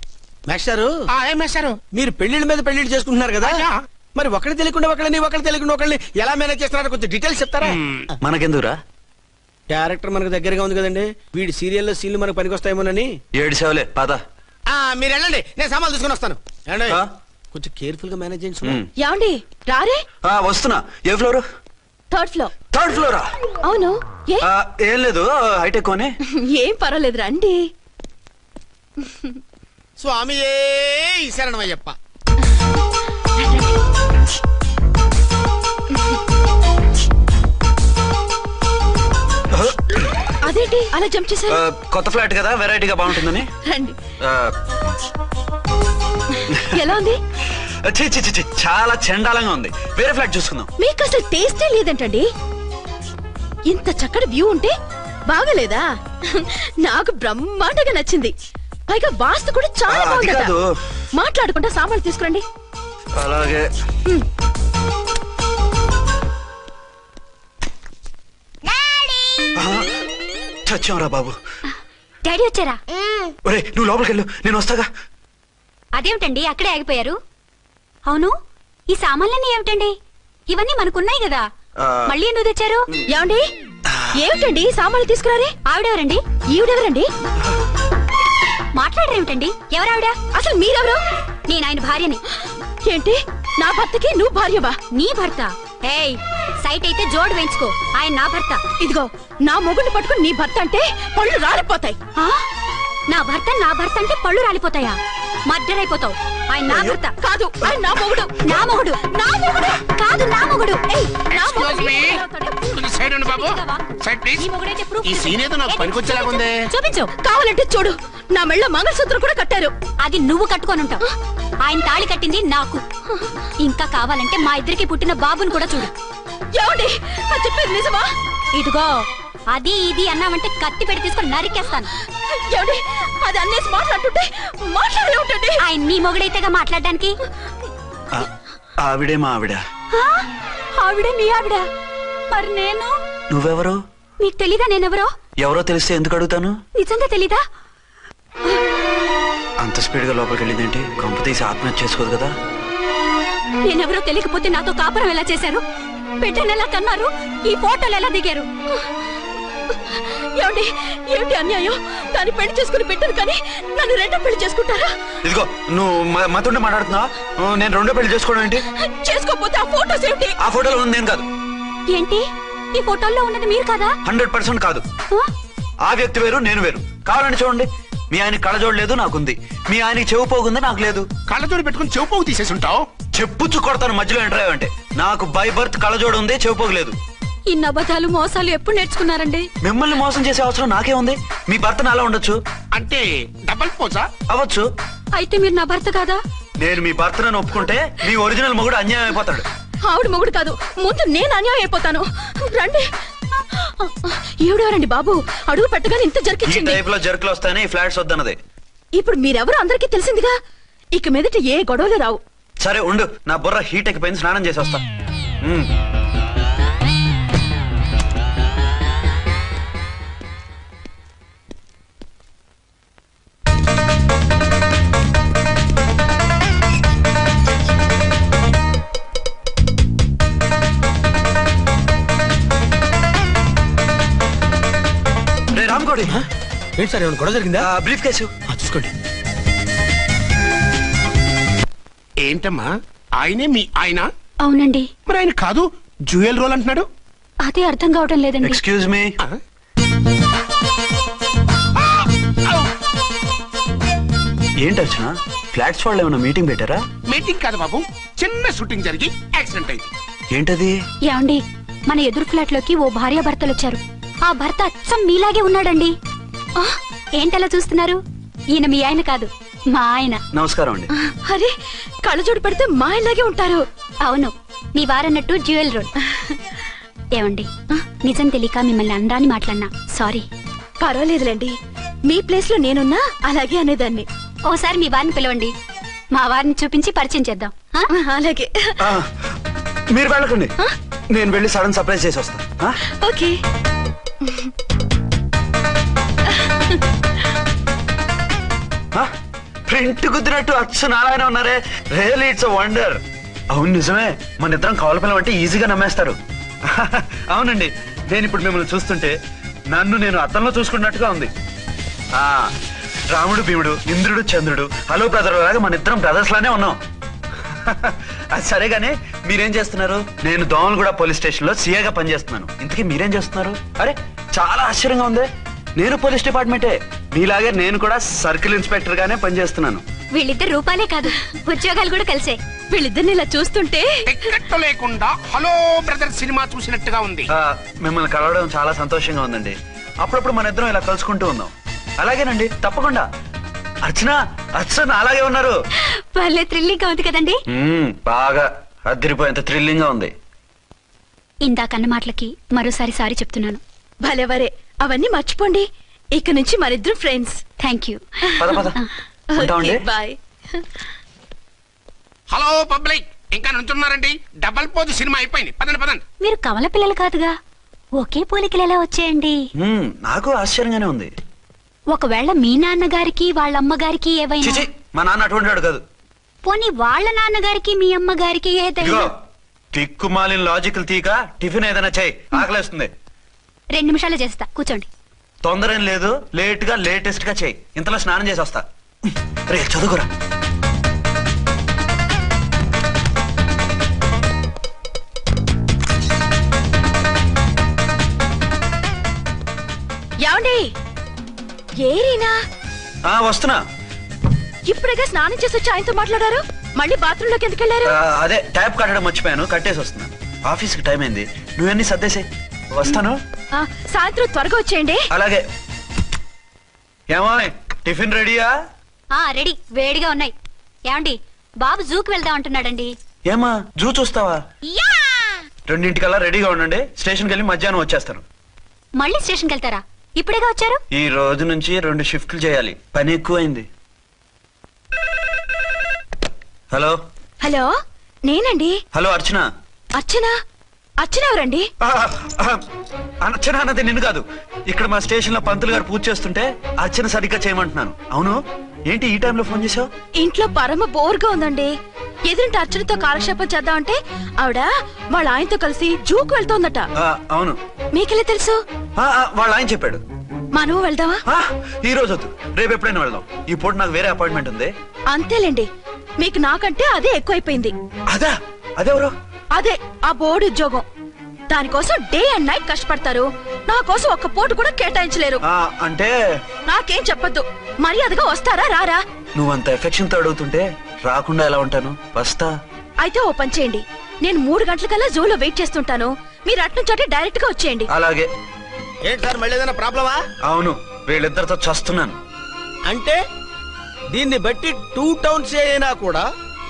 S2: మాస్టారు,
S6: ఏం మాస్టారు?
S2: మీరు పెళ్లిళ్ళ మీద పెళ్లిళ్ళు చేసుకుంటున్నారు కదా, మరి ఒకళ్ళు తెలియకుండా ఒకళ్ళని తెలియకుండా ఒకళ్ళని ఎలా మేనేజ్ చేస్తున్నారో కొంచెం డీటెయిల్స్ చెప్తారా?
S3: మనకెందుకురా?
S2: క్యారెక్టర్ మనకు దగ్గరగా ఉంది కదండి, వీడి సీరియల్లో సీన్లు మనకు పనికొస్తాయేమోనని.
S3: 7 సేవలే పద.
S2: మీరు వెళ్ళండి, నేను సామాన్లు తీసుకుని వస్తాను. కొంచెం కేర్ఫుల్ గా మేనేజ్ చేయండి.
S5: యాండి రారే?
S3: వస్తున్నా. ఏ ఫ్లోర్?
S5: 3rd floor.
S3: 3rd ఫ్లోరా?
S5: అవును.
S3: ఏం లేదు, హైటెక్ కోనే.
S5: ఏం పర్వాలేదు రండి.
S2: స్వామి శరణమయ్యప్ప.
S5: అదేంటి అలా జంప్ చేశారు?
S3: కొత్త ఫ్లాట్ కదా, వెరైటీగా బాగుంటుందని.
S5: రండి. ఎలా ఉంది?
S3: చాలా చండాలంగా ఉంది. వేరే ఫ్లాట్ చూసుకుందాం.
S5: మీకు అసలు టేస్టే లేదంటండి. ఇంత చక్కటి వ్యూ ఉంటే బాగలేదా? నాకు బ్రహ్మాండంగా నచ్చింది. పైగా వాస్తు కూడా చాలా బాగుంది. మాట్లాడుకుంటా సామాన్లు తీసుకురండి.
S3: అలాగే. చచ్చాంరా బాబు.
S4: డాడీ వచ్చారా?
S3: ఒరే నువ్వు లోపలికి వెళ్ళు, నేను వస్తాగా.
S4: అదేమిటండి అక్కడే ఆగిపోయారు? అవును, ఈ సామాన్లన్నీ ఏమిటండి? ఇవన్నీ మనకున్నాయి కదా, మళ్ళీ ఎందుకు తెచ్చారు?
S5: ఏమండి, ఏమిటండి సామాన్లు తీసుకురారే?
S4: ఆవిడెవరండి?
S5: ఈవిడెవరండి?
S4: మాట్లాడరేమిటండి? ఎవరావిడ?
S5: అసలు మీరెవరు?
S4: నేను ఆయన భార్యని.
S5: ఏంటి, నా భర్తకి నువ్వు భార్యవా?
S4: నీ భర్త? ఏయ్, సైట్ అయితే జోడు వేయించుకో, ఆయన నా భర్త.
S5: ఇదిగో, నా మొగుడిని పట్టుకుని నీ భర్త అంటే పళ్ళు రాలిపోతాయి.
S4: నా భర్త అంటే పళ్ళు రాలిపోతాయా? మర్డర్ అయిపోతావు. ఆయన నా భర్త
S5: కాదు, ఆయన నా మొగుడు.
S4: నా మొగుడు? నా మొగుడు కాదు, నా మొగుడు.
S5: చూపించు. కావాలంటే చూడు, నా మెళ్ళ మంగళసూత్రం కూడా కట్టారు.
S4: అది నువ్వు కట్టుకొని ఉంటావు. ఆయన తాళి కట్టింది నాకు. ఇంకా కావాలంటే మా ఇద్దరికి పుట్టిన బాబుని కూడా చూడు.
S5: ఏమండి, అది చెప్పేది నిజమా?
S4: ఇదిగో, అది ఇది అన్నామంటే కత్తి పెట్టి తీసుకొని నరికేస్తాను.
S5: ఏమండి, అది అన్నేసి మాట్లాడుతుంటే మాట్లాడే ఉంటుంది.
S4: ఆయన నీ మొగుడైతేగా మాట్లాడడానికి.
S3: ఆవిడే మా ఆవిడ.
S4: ఆవిడే మీ ఆవిడ. మరి నేను?
S3: నువ్వెవరు?
S4: మీకు తెలీదా నేనెవరో?
S3: ఎవరో తెలిస్తే ఎందుకు అడుగుతాను?
S4: నిజంగా తెలీదా?
S3: అంత స్పీడ్ గా లోపలికి వెళ్ళిందేంటి? కొంప తీసి ఆత్మహత్య చేసుకోదు కదా?
S4: నేనెవరో తెలియకపోతే నాతో కాపురం ఎలా చేశారు? బిడ్డను ఎలా కన్నారు? ఈ ఫోటోలు ఎలా దిగారు?
S5: ఏమిటి ఏమిటి అన్యాయం? దాన్ని పెళ్లి చేసుకుని బిడ్డను కానీ నన్ను రెండో పెళ్లి చేసుకుంటారా?
S3: ఇదిగో నువ్వు మాతోనే మాట్లాడుతున్నావా? నేను రెండో పెళ్లి చేసుకోవడం ఏంటి?
S5: చేసుకోకపోతే ఆ ఫోటోస్ ఏమిటి?
S3: ఆ ఫోటోలో ఉంది నేను కాదు.
S4: ఏంటి ఈ ఫోటోల్లో ఉన్నది మీరు కాదా?
S3: 100% కాదు. ఆ వ్యక్తి వేరు, నేను వేరు. కావాలంటే చూడండి, మీ ఆయన కళ్ళజోడు లేదు, నాకుంది. మీ ఆయనకి చెవు పోగుంది, నాకు లేదు.
S6: కళ్ళజోడు పెట్టుకుని చెవు పోగు తీసేసి ఉంటావు.
S3: చెప్పుచ్చు కొడతాను మధ్యలో ఎంటర్ అంటే. నాకు బై బర్త్ కళ్ళజోడు ఉంది, చెవు పోగు లేదు.
S4: ఇన్ని అబద్ధాలు మోసాలు ఎప్పుడు నేర్చుకున్నారండి?
S3: మిమ్మల్ని మోసం చేసే అవసరం నాకే ఉంది. మీ భర్తను అలా ఉండొచ్చు
S6: అంటే డబల్ పోసా
S3: అవ్వచ్చు.
S4: అయితే మీరు నా భర్త కాదా?
S3: నేను మీ భర్తను ఒప్పుకుంటే మీ ఒరిజినల్ మొగుడు అన్యాయం అయిపోతాడు.
S5: ఆవిడ మొగుడు కాదు, ముందు నేను అన్యాయం అయిపోతాను. రండి. ఎవడెవరండి బాబు? అడుగు పెట్టగానే ఇంత
S3: ఈ
S5: జరికిచ్చింది.
S3: టైప్ లో జర్కులు వస్తాయని ఈ ఫ్లాట్స్ వద్దన్నది.
S5: ఇప్పుడు మీరెవరు అందరికీ తెలిసిందిగా. ఇక మీదట ఏ గొడవలు రావు.
S3: సరే ఉండు, నా బుర్ర హీట్ ఎక్కిపోయింది, స్నానం చేసి వస్తా. రామ్కోడి
S2: ఏంటి సార్ ఏమైనా గొడవ జరిగిందా?
S3: బ్రీఫ్ కేసు
S2: చూసుకోండి. ఏంటమ్మా ఆయనే మీ ఆయన?
S4: అవునండి.
S6: మరి ఆయన కాదు జ్యువెల్ రోల్ అంటున్నాడు.
S4: అదే అర్థం కావడం లేదండి.
S3: Excuse me. ఏంటి అర్చన, ఫ్లాట్స్ వాళ్ళు ఏమైనా మీటింగ్ పెట్టారా?
S6: మీటింగ్ కాదు బాబు, చిన్న షూటింగ్ జరిగి యాక్సిడెంట్ అయింది.
S3: ఏంటది?
S4: ఏమండి, మన ఎదురు ఫ్లాట్ లోకి ఓ భార్య భర్తలు వచ్చారు. ఆ భర్త అచ్చం మీలాగే ఉన్నాడండి. ఏంటలా చూస్తున్నారు? ఈయన మీ ఆయన కాదు, మా ఆయన.
S3: నమస్కారం అండి.
S5: అరే, కళ్ళజోడు పెడితే మా ఇలాగే ఉంటారు.
S4: అవును, మీ వారన్నట్టు జ్యువెల్ రోడ్. ఏమండి, నిజం తెలియక మిమ్మల్ని అందాన్ని మాట్లాడినా సారీ.
S5: పర్వాలేదులేండి, మీ ప్లేస్ లో నేనున్నా అలాగే అనేదాన్ని.
S4: ఓసారి మీ వారిని పిలవండి, మా వారిని చూపించి పరిచయం చేద్దాం.
S5: అలాగే.
S3: మీరు వెళ్ళకండి, నేను వెళ్ళి సడన్ సర్ప్రైజ్ చేసి వస్తా.
S5: ఓకే.
S3: ప్రింట్ కుదిరినట్టు అచ్చు నారాయణ ఉన్నారే. Really it's wonder. అవును నిజమే, మన ఇద్దరం కవల పిల్లం అంటే ఈజీగా నమ్మేస్తారు. అవునండి, నేను ఇప్పుడు మిమ్మల్ని చూస్తుంటే నన్ను నేను అద్దంలో చూసుకున్నట్టుగా ఉంది. రాముడు భీముడు, ఇంద్రుడు చంద్రుడు, హలో బ్రదర్ లాగా మన ఇద్దరం బ్రదర్స్ లానే ఉన్నాం. అది సరే గానీ మీరేం చేస్తున్నారు? నేను దోమలగూడ పోలీస్ స్టేషన్ లో సీఏగా పనిచేస్తున్నాను. ఇంతకీ మీరేం చేస్తున్నారు? అరే చాలా ఆశ్చర్యంగా ఉంది. నేను పోలీస్ డిపార్ట్మెంటే, మీలాగే నేను కూడా సర్కిల్ ఇన్స్పెక్టర్ గానే పనిచేస్తున్నాను.
S4: వీళ్ళిద్దరు రూపాలే కాదు, ఉద్యోగాలు కూడా కలిసే.
S5: వీళ్ళిద్దరిని ఇలా చూస్తుంటే
S6: టికెట్ లేకుండా హలో బ్రదర్ సినిమా చూసినట్టుగా ఉంది.
S3: మిమ్మల్ని కలవడం చాలా సంతోషంగా ఉందండి. అప్పుడప్పుడు మన ఇద్దరం ఇలా కలుసుకుంటూ ఉన్నాం. అలాగేనండి, తప్పకుండా. అర్చన, అర్చన అలాగే ఉన్నారు.
S4: వాళ్ళే థ్రిల్లింగ్ గా ఉంది కదండి.
S3: బాగా అదిరిపోయేంత థ్రిల్లింగ్ గా ఉంది.
S4: ఇందాకన్న మాటలకి మరోసారి సారీ చెప్తున్నాను.
S5: భలేవరే, అవన్నీ మర్చిపోండి. ఇక నుంచి మరిద్దరు friends.
S4: Thank you.
S5: Bye.
S6: Hello public, ఇంకా నుంచున్నారండి? డబల్ పోజ్ సినిమా అయిపోయింది, పదండి పదండి.
S4: మీరు కమల పిల్లలు కాదుగా, ఒకే పోలికలు ఎలా వచ్చాయండి?
S3: నాకు ఆశ్చర్యంగానే ఉంది.
S4: ఒకవేళ మీ నాన్నగారికి వాళ్ళ అమ్మగారికి ఏవైనా?
S3: మా నాన్న అటువంటి వాడు కాదు.
S4: పోనీ వాళ్ళ నాన్నగారికి మీ అమ్మగారికి ఏదైనా?
S3: తిక్కుమాలిన లాజికల్ తీక టిఫిన్ ఏదైనా చేయి, ఆకలేస్తుంది.
S4: 2 నిమిషాలు చేస్తా, కూర్చోండి.
S3: తొందర ఏం లేదు, లేట్ గా లేటెస్ట్ గా చేయి. ఇంతలో స్నానం చేసి వస్తా. రే చదువుకురా.
S5: ఏమండి? ఏరీనా?
S3: వస్తున్నా.
S5: ఇప్పుడేగా స్నానం చేసి వచ్చి ఆయనతో మాట్లాడారు, మళ్ళీ బాత్రూమ్ లోకి ఎందుకు వెళ్ళారు?
S3: అదే ట్యాప్ కట్టడం మర్చిపోయాను, కట్టేసి వస్తున్నాను. ఆఫీస్ కి టైం అయింది, నువ్వన్నీ సర్దేసే. వస్తాను.
S5: సాయంత్రం త్వరగా వచ్చేయండి.
S3: అలాగే. ఏమో టిఫిన్ రెడీయా?
S4: రెడీ, వేడిగా ఉన్నాయి. ఏమండి, బాబు జూకి వెళ్దాం అంటున్నాడండి.
S3: ఏమా జూ చూస్తావా? 2:00 రెడీగా ఉండండి, స్టేషన్కి వెళ్ళి మధ్యాహ్నం వచ్చేస్తాను.
S4: మళ్ళీ స్టేషన్కి వెళ్తారా? ఇప్పుడేగా వచ్చారు.
S3: ఈ రోజు నుంచి 2 షిఫ్ట్లు చేయాలి, పని ఎక్కువైంది. హలో.
S5: హలో, నేనండి.
S3: హలో అర్చన.
S5: అర్చన, అర్చన ఎవరండి?
S3: అర్చన అన్నది నిన్ను కాదు. ఇక్కడ మా స్టేషన్ లో పంతులు గారు పూజ చేస్తుంటే అర్చన సరిగ్గా చేయమంటున్నాను. అవును, ఏంటి ఈ టైంలో ఫోన్ చేసావు?
S5: ఇంట్లో పరమ బోర్గా ఉందండి. ఎదురింటి అర్చనతో కాలక్షేపం చేద్దామంటే ఆవిడ వాళ్ళ ఆయనతో కలిసి జూకు వెళ్తోందట.
S3: అవును.
S5: మీకెలా తెలుసు?
S3: వాళ్ళ ఆయన చెప్పాడు.
S5: మనము వెళ్దామా?
S3: ఈ రోజు వద్దు, రేపు ఎప్పుడైనా వెళ్దాం. ఈ పూట నాకు వేరే అపాయింట్మెంట్ ఉంది.
S5: అంతేలేండి, మీకు నాకంటే అదే ఎక్కువైపోయింది.
S3: అదెవరు?
S5: అదే ఆ బోర్డు ఉద్యోగం. దానికోసం డే అండ్ నైట్ కష్టపడతారు. నా కోసం ఒక్క పూట కూడా కేటాయించలేరు.
S3: అంటే
S5: నాకేం చెప్పొద్దు, మర్యాదగా వస్తారా రారా?
S3: నువ్వంత ఎఫెక్షన్ తో అడుగుతుంటే రాకుండా ఎలా ఉంటాను? వస్తా.
S5: అయితే ఓ పని చేయండి, నేను 3 గంటలకల్లా జూలో వెయిట్ చేస్తుంటాను. మీరు అట్నుంచి డైరెక్ట్ గా వచ్చేయండి.
S3: అలాగే.
S2: ఏంటి సార్, మళ్ళీ ఏదైనా ప్రాబ్లమా?
S3: అవును, వీళ్ళిద్దరితో చస్తున్నాను.
S2: అంటే దీన్ని బట్టి 2 టౌన్స్ అయినా కూడా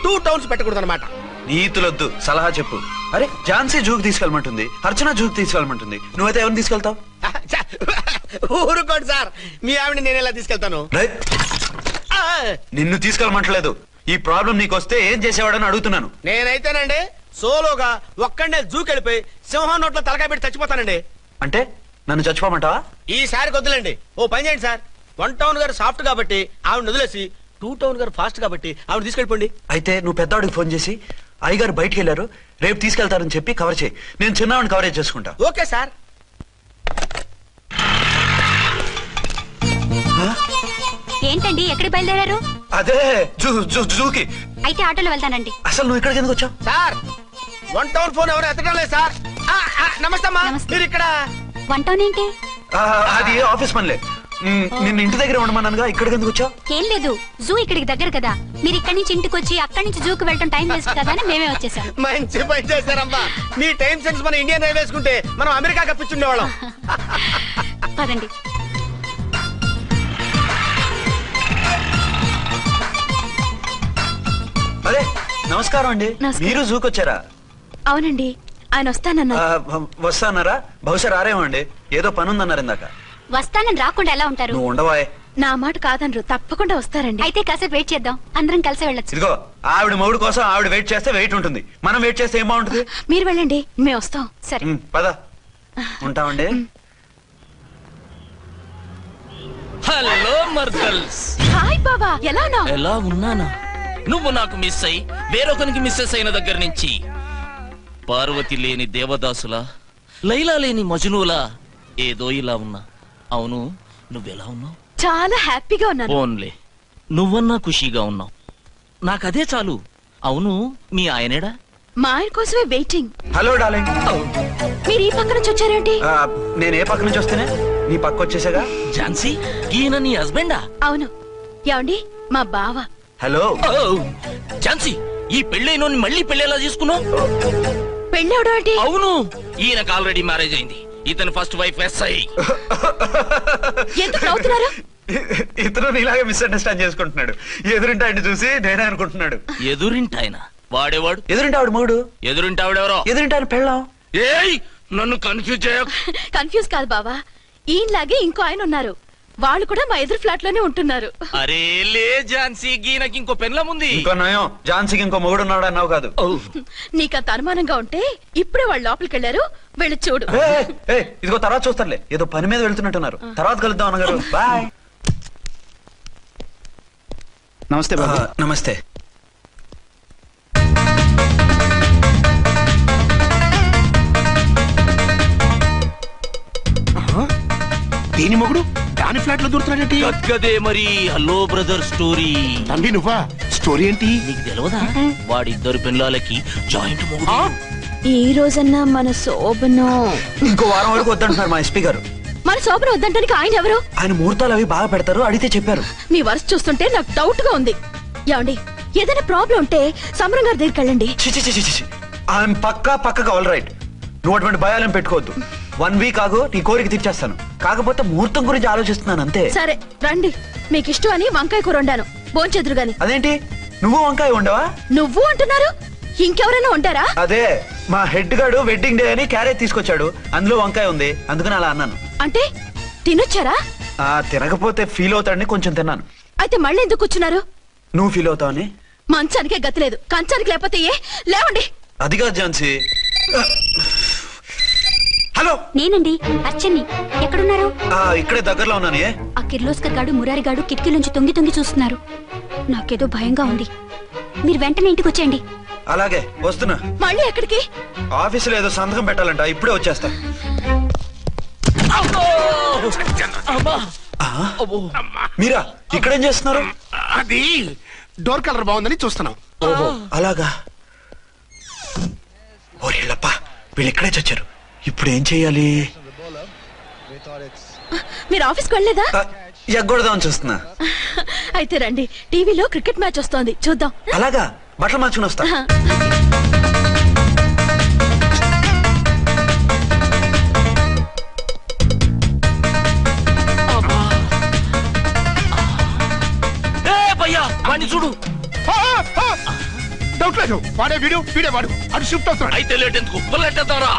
S2: 2 టౌన్స్ పెట్టకూడదు అనమాట.
S3: నీతులొద్దు, సలహా చెప్పు. అరే, ఝాన్సీ జూకి తీసుకెళ్ళమంటుంది, అర్చన జూకి తీసుకెళ్ళమంటుంది. నువ్వైతే ఎవరిని తీసుకెళ్తావు?
S2: ఊరుకోండి సార్, మీ ఆవిడ నేను ఎలా తీసుకెళ్తాను?
S3: నిన్ను తీసుకెళ్ళమంటలేదు. ఈ ప్రాబ్లం నీకొస్తే ఏం చేసేవాడని అడుగుతున్నాను.
S2: నేనైతేనండి సోలోగా ఒక్కడే జూకెళ్ళిపోయి సింహం నోట్లో తలకాయ పెట్టి చచ్చిపోతానండి.
S3: అంటే నన్ను చచ్చిపోమంటావా?
S2: ఈసారి వద్దులేండి, ఓ పని చేయండి సార్. 1 టౌన్ గారు సాఫ్ట్ కాబట్టి ఆవిడ వదిలేసి 2 టౌన్ గారు ఫాస్ట్ కాబట్టి ఆవిడ తీసుకెళ్ళిపోండి.
S3: అయితే నువ్వు పెద్దవాడికి ఫోన్ చేసి అయ్యగారు బయటికి వెళ్ళారు, రేపు తీసుకెళ్తారని చెప్పి కవర్ చేయి. నేను చిన్నవాడిని కవరేజ్ చేసుకుంటా.
S2: Okay sir.
S4: ఏంటండి ఎక్కడికి బయలుదేరారు?
S3: అదే జూకి.
S4: అయితే ఆటోలో వెళ్తానండి.
S3: అసలు నువ్వు ఇక్కడికి ఎందుకు వచ్చావు?
S2: సార్ 1 టౌన్ ఫోన్ ఎవరు ఎత్తడం లేదు సార్. నమస్తే అమ్మా, మీరు ఇక్కడ?
S4: 1 టౌన్ ఏంటి?
S3: అది ఆఫీస్ పనిలే. నిన్ను ఇంటి దగ్గర ఉండమన్నానుగా, ఇక్కడికి ఎందుకు వచ్చావు?
S4: ఏం లేదు, జూ ఇక్కడికి దగ్గర కదా. మీరు ఇక్కడి నుంచి ఇంటికి వచ్చి అక్కడి నుంచి జూకి వెళ్ళటం టైం వేస్ట్ కదా అని మేమే వచ్చేసాం.
S2: మంచి పని చేశారమ్మా. మీ టైం సెన్స్ మన ఇండియన్ రైల్వేస్ కుంటే మనం అమెరికా కప్పించుండేవాళ్ళం.
S4: పదండి.
S3: అరే, నమస్కారం అండి. మీరు జూకి వచ్చారా?
S5: అవునండి, ఆయన
S3: వస్తానరా? బహుశా రారేమో అండి, ఏదో పని ఉందన్నారు ఇందాక.
S4: వస్తానని రాకుండా ఎలా ఉంటారు?
S3: నువ్వు ఉండవాయ్.
S5: నా మాట కాదనరు, తప్పకుండా వస్తారండి.
S4: అయితే కాసేపు వెయిట్ చేద్దాం, అందరం కలిసి వెళ్ళొచ్చు.
S3: ఇదిగో, ఆవిడ మొగుడు కోసం ఆవిడ వెయిట్ చేస్తే వెయిట్ ఉంటుంది, మనం వెయిట్ చేస్తే ఏం బాగుంటుంది?
S5: మీరు వెళ్ళండి, మేము వస్తాం.
S4: సరే
S3: పద, ఉంటామండి.
S12: హలో మర్దల్స్.
S5: హాయ్ బాబా, ఎలా ఉన్నావు?
S12: ఎలా ఉన్నానా? నువ్వు నాకు మిస్ అయి వేరొకరికి మిస్సెస్ అయిన దగ్గర నుంచి పార్వతి లేని దేవదాసులా, లైలా లేని మజునులా ఏదో ఇలా ఉన్నా. అవును, నువ్వెలా ఉన్నావు?
S5: చాలా హ్యాపీగా ఉన్నాను.
S12: ఓన్లే నువ్వన్నా ఖుషీగా ఉన్నావు, నాకదే చాలు. అవును, మీ ఆయనేడా?
S5: మా ఆయన కోసమే వెయిటింగ్.
S3: Hello darling.
S5: మీరు ఈ పక్క నుంచి వచ్చారేంటి?
S3: నేను ఏ పక్క నుంచి వస్తేనే నీ పక్క వచ్చేసాగా.
S12: ఝాన్సీ, ఈయన నీ హస్బెండా?
S5: అవును. ఏమండి, మా బావ.
S3: హలో.
S12: ఝాన్సీ, ఈ పెళ్ళైనోని మళ్ళీ పెళ్ళేలా చేసుకున్నావు?
S5: పెళ్ళవడం ఏంటి?
S12: అవును, ఈయనకు ఆల్రెడీ మ్యారేజ్ అయింది. ఇతను ఫస్ట్ వైఫ్ ఎస్ఐ.
S5: ఎందుకు నవ్వుతున్నారు?
S3: ఇతను నీలాగే మిస్అండర్స్టాండ్ చేసుకుంటున్నాడు. ఎదురింటి ఆయన చూసి నేనే అనుకుంటున్నాడు.
S12: ఎదురింటి ఆయన వాడేవాడు?
S3: ఎదురింటి ఆవిడ మొగుడు.
S12: ఎదురింటి ఆవిడెవరో?
S3: ఎదురింటి ఆయన పెళ్ళాం.
S12: ఏయ్, నన్ను కన్ఫ్యూజ్ చేయ.
S5: కన్ఫ్యూజ్ కాదు బావా, ఈయనలాగే ఇంకో ఆయన ఉన్నారు. వాళ్ళు కూడా మా ఎదురు ఫ్లాట్ లోనే ఉంటున్నారు.
S12: అరే లే ఝాన్సీ, గీనకి ఇంకో పెన్లం ఉంది.
S3: ఇంకో నయం, ఝాన్సీకి ఇంకో మొగుడు ఉన్నాడు అన్నావు కాదు.
S5: నీకంత అనుమానంగా ఉంటే ఇప్పుడే వాళ్ళు లోపలికి వెళ్ళారు, వెళ్ళి చూడు.
S3: ఇదిగో తర్వాత చూస్తారులే, ఏదో పని మీద వెళ్తున్నట్టున్నారు. తర్వాత కలుద్దాం అన్నగారు. బాయ్.
S6: నమస్తే బాబా.
S3: నమస్తే.
S6: దేని మొగుడు దాని ఫ్లాట్ లో దూరుతున్నాడేంటి?
S12: గదే మరి. Hello brother story.
S6: తండ్రి నువ్వా? స్టోరీ ఏంటి?
S12: నీకు తెలియదా? వాడిద్దరు పిల్లలకి జాయింట్ మొగుడు.
S5: ఈ రోజన్నా మన శోభను
S3: ఇంకో వారం వరకు వద్దంటున్నారు మా ఎస్పీ గారు.
S5: మన శోభను వద్దంటానికి ఆయన ఎవరు?
S3: ఆయన ముహూర్తాలు అవి బాగా పెడతారు, అడిగితే చెప్పారు.
S5: మీ వరుస చూస్తుంటే నాకు డౌట్ గా ఉంది. ఏమండి, ఏదైనా ప్రాబ్లం ఉంటే సమరం గారి దగ్గరికి వెళ్ళండి.
S3: ఆయన పక్కగా ఆల్ రైట్. నువ్వు అటువంటి భయాలను పెట్టుకోవద్దు. 1 వీక్ ఆగు, నీ కోరిక తీర్చేస్తాను. కాకపోతే ముహూర్తం గురించి ఆలోచిస్తున్నాను అంతే.
S5: సరే రండి, మీకు ఇష్టం అని వంకాయ కూర వండాను, భోంచెదురు గాని.
S3: అదేంటి, నువ్వు వంకాయ ఉండవా?
S5: నువ్వు అంటున్నారు, ఇంకెవరైనా ఉంటారా?
S3: అదే, మా హెడ్ గాడు వెడ్డింగ్ డే అని క్యారేజ్ తీసుకొచ్చాడు, అందులో వంకాయ ఉంది, అందుకని అలా అన్నాను.
S5: అంటే తినొచ్చారా?
S3: తినకపోతే ఫీల్ అవుతాడని కొంచెం తిన్నాను.
S5: అయితే మళ్ళీ ఎందుకు కూర్చున్నారు?
S3: నువ్వు ఫీల్ అవుతావని.
S5: మంచానికే గతి లేదు, కంచానికి లేకపోతే ఏ లేవండి.
S3: అది కాదు ఝాన్సీ. హలో,
S4: నేనండి అర్చన్ని. ఎక్కడున్నారు?
S3: ఇక్కడే దగ్గరలో ఉన్నాను.
S4: ఆ కిర్లోస్కర్ గాడు మురారి గాడు కిటికీలోంచి తొంగి తొంగి చూస్తున్నారు. నాకేదో భయంగా ఉంది. మీరు వెంటనే ఇంటికి వచ్చేయండి.
S3: అలాగే వస్తున్నా.
S5: మళ్ళీ ఎక్కడికి?
S3: ఆఫీసులో ఏదో సంతకం పెట్టాలంట, ఇప్పుడే వచ్చేస్తా. మీరా ఇక్కడేం చేస్తున్నారు?
S6: అది డోర్ కలర్ బాగుందని చూస్తున్నాం.
S3: ఓహో అలాగా. ఓరేళ్ళప్ప, వీళ్ళు ఇక్కడే చచ్చారు. ఇప్పుడు ఏం చెయ్యాలి?
S5: మీరు ఆఫీస్కి వెళ్ళలేదా?
S3: ఎగ్గొడదామని చూస్తున్నా.
S5: అయితే రండి, టీవీలో క్రికెట్ మ్యాచ్ వస్తోంది, చూద్దాం.
S3: అలాగా, బట్టలు మార్చుకుని వస్తా.
S12: చూడు,
S6: డౌట్ లేదు, వాడే వీడియో వాడు అటు షిఫ్ట్ అవుతాడు.
S12: అయితే లేట్ ఎందుకు, బుల్లెట్టేద్దారా?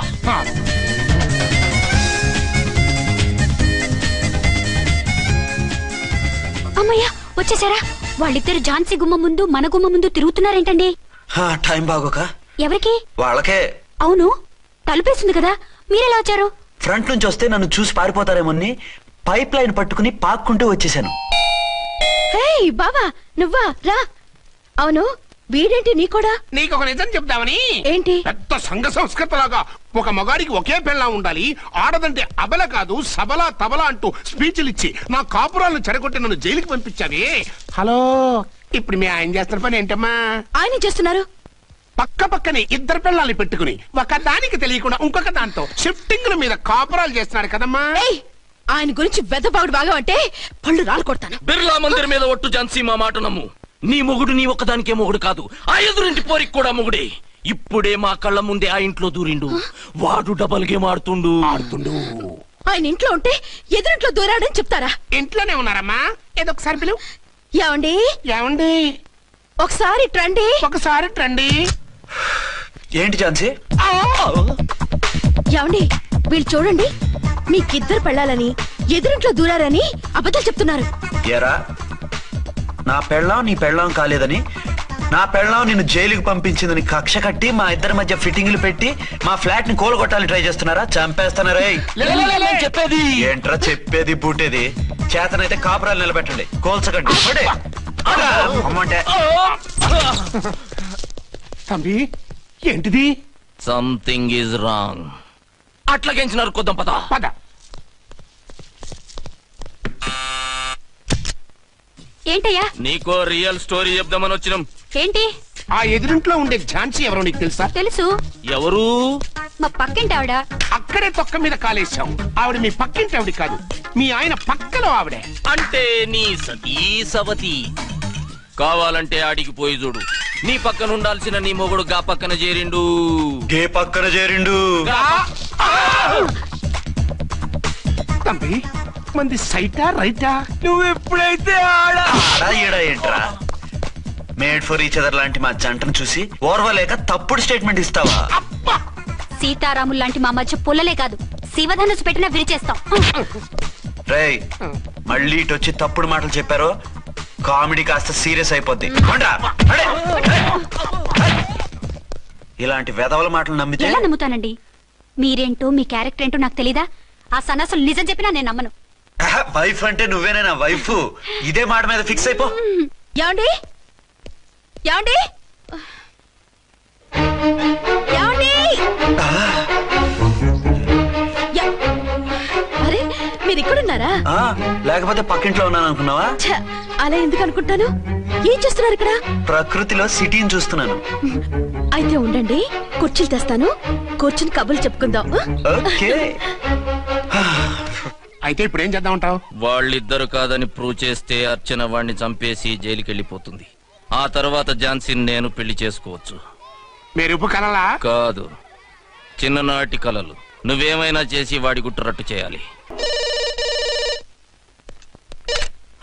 S4: అమ్మయ్యా, వచ్చేసారా? వాళ్ళిద్దరు ఝాన్సీ గుమ్మ ముందు మన గుమ్మ ముందు తిరుగుతున్నారేంటండి?
S3: టైం బాగోక.
S4: ఎవరికి?
S3: వాళ్ళకే.
S4: అవును, తలుపేసింది కదా, మీరెలా వచ్చారు?
S3: ఫ్రంట్ నుంచి వస్తే నన్ను చూసి పారిపోతారేమోని పైప్ లైన్ పట్టుకుని పాక్కుంటూ వచ్చేసాను.
S5: బావా నువ్వా? రా. అవును, వీడేంటి నీ కూడా?
S6: నీకు ఒక నిజం చెప్దామని.
S5: ఏంటి?
S6: పెద్ద సంఘ సంస్కృతలాగా ఒక మగాడికి ఒకే పెళ్ళం ఉండాలి, ఆడదంటే అబల కాదు సబల తబల అంటూ స్పీచ్లు ఇచ్చి నా కాపురాలను చెడగొట్టి నన్ను జైలుకి పంపించావి. హలో, ఇప్పుడు మీ ఆయన చేస్తున్న పని ఏంటమ్మా?
S5: ఆయన చేస్తున్నారు
S6: పక్క పక్కనే ఇద్దరు పిల్లల్ని పెట్టుకుని ఒక దానికి తెలియకుండా ఇంకొక దాంతో షిఫ్టింగ్ల మీద కాపురాలు చేస్తున్నాడు కదమ్మా.
S5: ఆయన గురించి వెదబాగుడు బాగా అంటే పళ్ళు రాలు కొడతాను.
S12: బిర్లా మందిర్ మీద ఒట్టు ఝాన్సీ, మా మాట నమ్ము. నీ మొగుడు నీ ఒక్కదానికే మొగుడు కాదు, ఆ ఎదురింటి పోరికి కూడా మొగుడే. ఇప్పుడే మా కళ్ళ ముందే ఆ ఇంట్లో దూరిండు. వాడు డబల్ గేమ్ ఆడుతుండు.
S5: ఆయన ఇంట్లో ఉంటే ఎదురింట్లో దూరాడని చెప్తారా?
S6: ఇంట్లోనే ఉన్నారమ్మా, ఏదో ఒకసారి పిలువు.
S5: ఏమండి?
S6: ఏమండి?
S5: ఒకసారి ట్రండి.
S6: ఒకసారి ట్రండి.
S3: ఏంటి ఝాన్సీ?
S5: ఏమండి, వీళ్ళు చూడండి, మీకిద్దరు పెళ్ళాలని ఎదురింట్లో దూరారని అబద్ధాలు చెప్తున్నారు.
S3: ఏరా, నా పెళ్ళాం నీ పెళ్ళాం కాలేదని, నా పెళ్ళాం నిన్ను జైలుకి పంపించిందని కక్ష కట్టి మా ఇద్దరి మధ్య ఫిట్టింగ్లు పెట్టి మా ఫ్లాట్ ని కోలగొట్టాలని ట్రై చేస్తున్నారా? చంపేస్తున్నారా?
S12: చెప్పేది
S3: ఏంట్రా చెప్పేది బూటేది? చేతనైతే కాపురాలు నిలబెట్టండి, కోల్చకండి. అమ్మంటే
S6: తంబి, ఏంటిది?
S12: Something is wrong. అట్లాగెంచినారు కొద్దాం, పద
S6: పద.
S4: ఏంటయ్యా?
S12: నీకో రియల్ స్టోరీ చెప్దామని వచ్చినాం.
S4: ఏంటి?
S6: ఆ ఎదురింట్లో ఉండే ఝాన్సీ ఎవరో నీకు తెలుసా?
S4: తెలుసు.
S12: ఎవరు?
S4: మా పక్కింటి ఆవిడ.
S6: అక్కడే తొక్క మీద కాలేశావు. ఆవిడ మీ పక్కింటి ఆవిడ కాదు, మీ ఆయన పక్కలో ఆవిడే.
S12: అంటే నీ సతీ సవతి. కావాలంటే ఆడికి పోయి చూడు, నీ పక్కన ఉండాల్సిన నీ మొగుడు గా పక్కన చేరిండు.
S3: గే పక్కన చేరిండు.
S6: తంబి, మంది సైటా రైటా?
S3: నువ్వు ఎప్పుడైతే ఆడా ఈడా ఏంట్రా? మేడ్ ఫర్ ఈచ్ అదర్ లాంటి మా జంటను చూసి ఓర్వలేక తప్పుడు స్టేట్మెంట్ ఇస్తావా?
S4: సీతారాములు లాంటి మా మధ్య పుల్లలే కాదు, శివధనుసు పెట్టినా విరిచేస్తాం.
S3: రేయ్, మళ్ళీ ఇటు వచ్చి తప్పుడు మాటలు చెప్పారో కామెడీ కాస్త సీరియస్ అయిపోద్ది. ఇలాంటి వెధవల మాటలు నమ్మితే
S4: ఎలా నమ్ముతానండి? మీరేంటో మీ క్యారెక్టర్ ఏంటో నాకు తెలీదా? ఆ సన్నాసులు నిజం చెప్పినా నేను నమ్మను.
S3: వైఫ్ అంటే నువ్వేనా వైఫ్? ఇదే మాట మీద ఫిక్స్ అయిపో.
S5: ఏమండి? ఏమండి? ఏమండి? అరే, మీరు ఇక్కడున్నారా?
S3: లేకపోతే పక్కింట్లో ఉన్నాను అనుకున్నావా?
S5: అలా ఎందుకు అనుకుంటాను? ఏం చేస్తున్నారు ఇక్కడ?
S3: ప్రకృతిలో సిటీని చూస్తున్నాను.
S5: అయితే ఉండండి, కుర్చీలు తెస్తాను, కూర్చుని కబుర్లు చెప్పుకుందాం.
S3: ఓకే.
S6: అయితే ఇప్పుడు ఏం చేద్దామంటావు?
S12: వాళ్ళిద్దరు కాదని ప్రూవ్ చేస్తే అర్చన వాణ్ణి చంపేసి జైలుకి వెళ్ళిపోతుంది. ఆ తర్వాత ఝాన్సీని నేను పెళ్లి చేసుకోవచ్చు.
S6: మెరుపు కలలా?
S12: కాదు, చిన్ననాటి కలలు. నువ్వేమైనా చేసి వాడి గుట్టు రట్టు చేయాలి.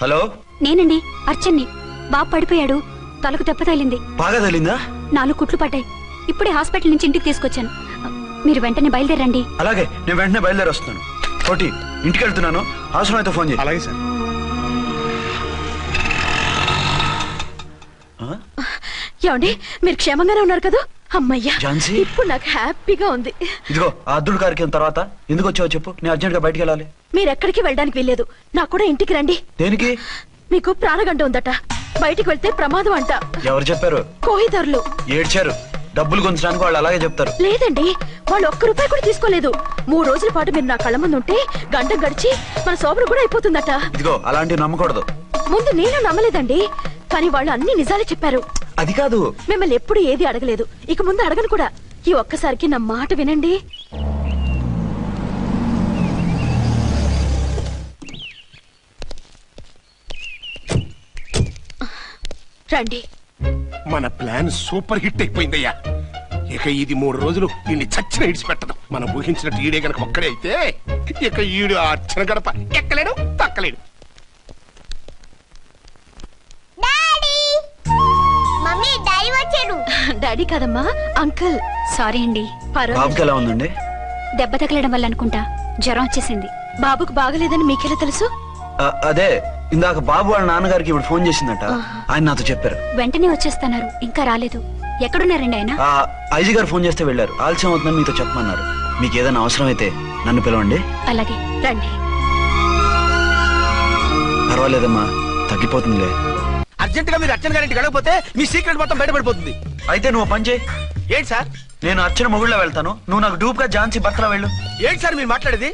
S3: హలో,
S4: నేనండి అర్చన్ని. బాబు పడిపోయాడు, తలకు దెబ్బ తగిలింది.
S3: బాగా తగిలిందా?
S4: 4 కుట్లు పడ్డాయి. ఇప్పుడే హాస్పిటల్ నుంచి ఇంటికి తీసుకొచ్చాను. మీరు వెంటనే బయలుదేరండి.
S3: అలాగే, నేను వెంటనే బయలుదేరి వస్తున్నాను. కోటి, ఇంటికి వెళ్తున్నాను, అవసరం అయితే ఫోన్ చేయి.
S8: అలాగే సార్.
S5: ఏమండి, మీరు క్షేమంగానే ఉన్నారు కదా? అమ్మయ్యా
S3: ఝాన్సీ?
S5: ఇప్పుడు నాకు హ్యాపీగా ఉంది.
S3: ఇదిగో ఆ అద్దుడు కార్యక్రమం తర్వాత ఎందుకు వచ్చావో చెప్పు, నేను అర్జెంట్ గా బయటికి వెళ్ళాలి.
S5: మీరెక్కడికి వెళ్ళడానికి వెళ్ళలేదు, నాకు కూడా ఇంటికి రండి.
S3: దేనికి?
S5: మీకు ప్రాణగంట ఉందట, బయటికి వెళ్తే ప్రమాదం అంట.
S3: ఎవరు చెప్పారు?
S5: కోహిదారులు
S3: ఏడ్చారు. డబ్బులు గుంచడానికి వాళ్ళు అలాగే చెప్తారు.
S5: లేదండి, వాళ్ళు ఒక్క రూపాయి కూడా తీసుకోలేదు. 3 రోజుల పాటు మీరు నా కళ్ళ ముందు ఉంటే గంట గడిచి మన సోబరు కూడా అయిపోతుందట.
S3: ఇదిగో అలాంటివి నమ్మకూడదు.
S5: ముందు నేను నమ్మలేదండి, కానీ వాళ్ళు అన్ని నిజాలే చెప్పారు.
S3: అది కాదు,
S5: మిమ్మల్ని ఎప్పుడు ఏది అడగలేదు, ఇక ముందు అడగను కూడా. ఈ ఒక్కసారికి నా మాట వినండి. రండి.
S6: మన ప్లాన్ సూపర్ హిట్ అయిపోయిందయ్యా. ఇక ఇది 3 రోజులు ఈయన్ని చచ్చిన ఇడిచిపెట్టదు. మనం ఊహించినట్టు ఈడే గనక ఒక్కడే అయితే ఇక ఈడు అర్చన గడప ఎక్కలేడు తక్కలేడు.
S5: డాడీ కాదమ్మా, అంకుల్.
S4: సారీ అండి.
S3: బాబుకి ఎలా ఉందండి?
S4: దెబ్బ తగలడం వల్ల అనుకుంటా జ్వరం వచ్చేసింది.
S5: బాబుకు బాగలేదని మీకెలా తెలుసు?
S3: అదే ఇందాక బాబు వాళ్ళ నాన్నగారికి ఇప్పుడు ఫోన్ చేసిందట, ఆయన నాతో చెప్పారు.
S4: వెంటనే వచ్చేస్తున్నారు, ఇంకా రాలేదు. ఎక్కడున్నారండి ఆయన?
S3: ఐజీ గారు ఫోన్ చేస్తే వెళ్ళారు. ఆలస్యం అవుతుందని మీతో చెప్పమన్నారు. మీకు ఏదైనా అవసరం అయితే నన్ను పిలవండి.
S4: అలాగే రండి.
S3: పర్వాలేదమ్మా, తగ్గిపోతుందిలే.
S2: అర్జెంట్ గా మీరు అర్చన గారింటికి వెళ్ళకపోతే మీ సీక్రెట్ మొత్తం బయటపడిపోతుంది.
S3: అయితే నువ్వు పని చేయి.
S2: ఏంటి సార్?
S3: నేను అర్చన మొగుళ్ళ వెళ్తాను, నువ్వు నాకు డూప్ గా ఝాన్సీ భర్తలో వెళ్ళు.
S2: ఏంటి సార్ మీరు మాట్లాడేది?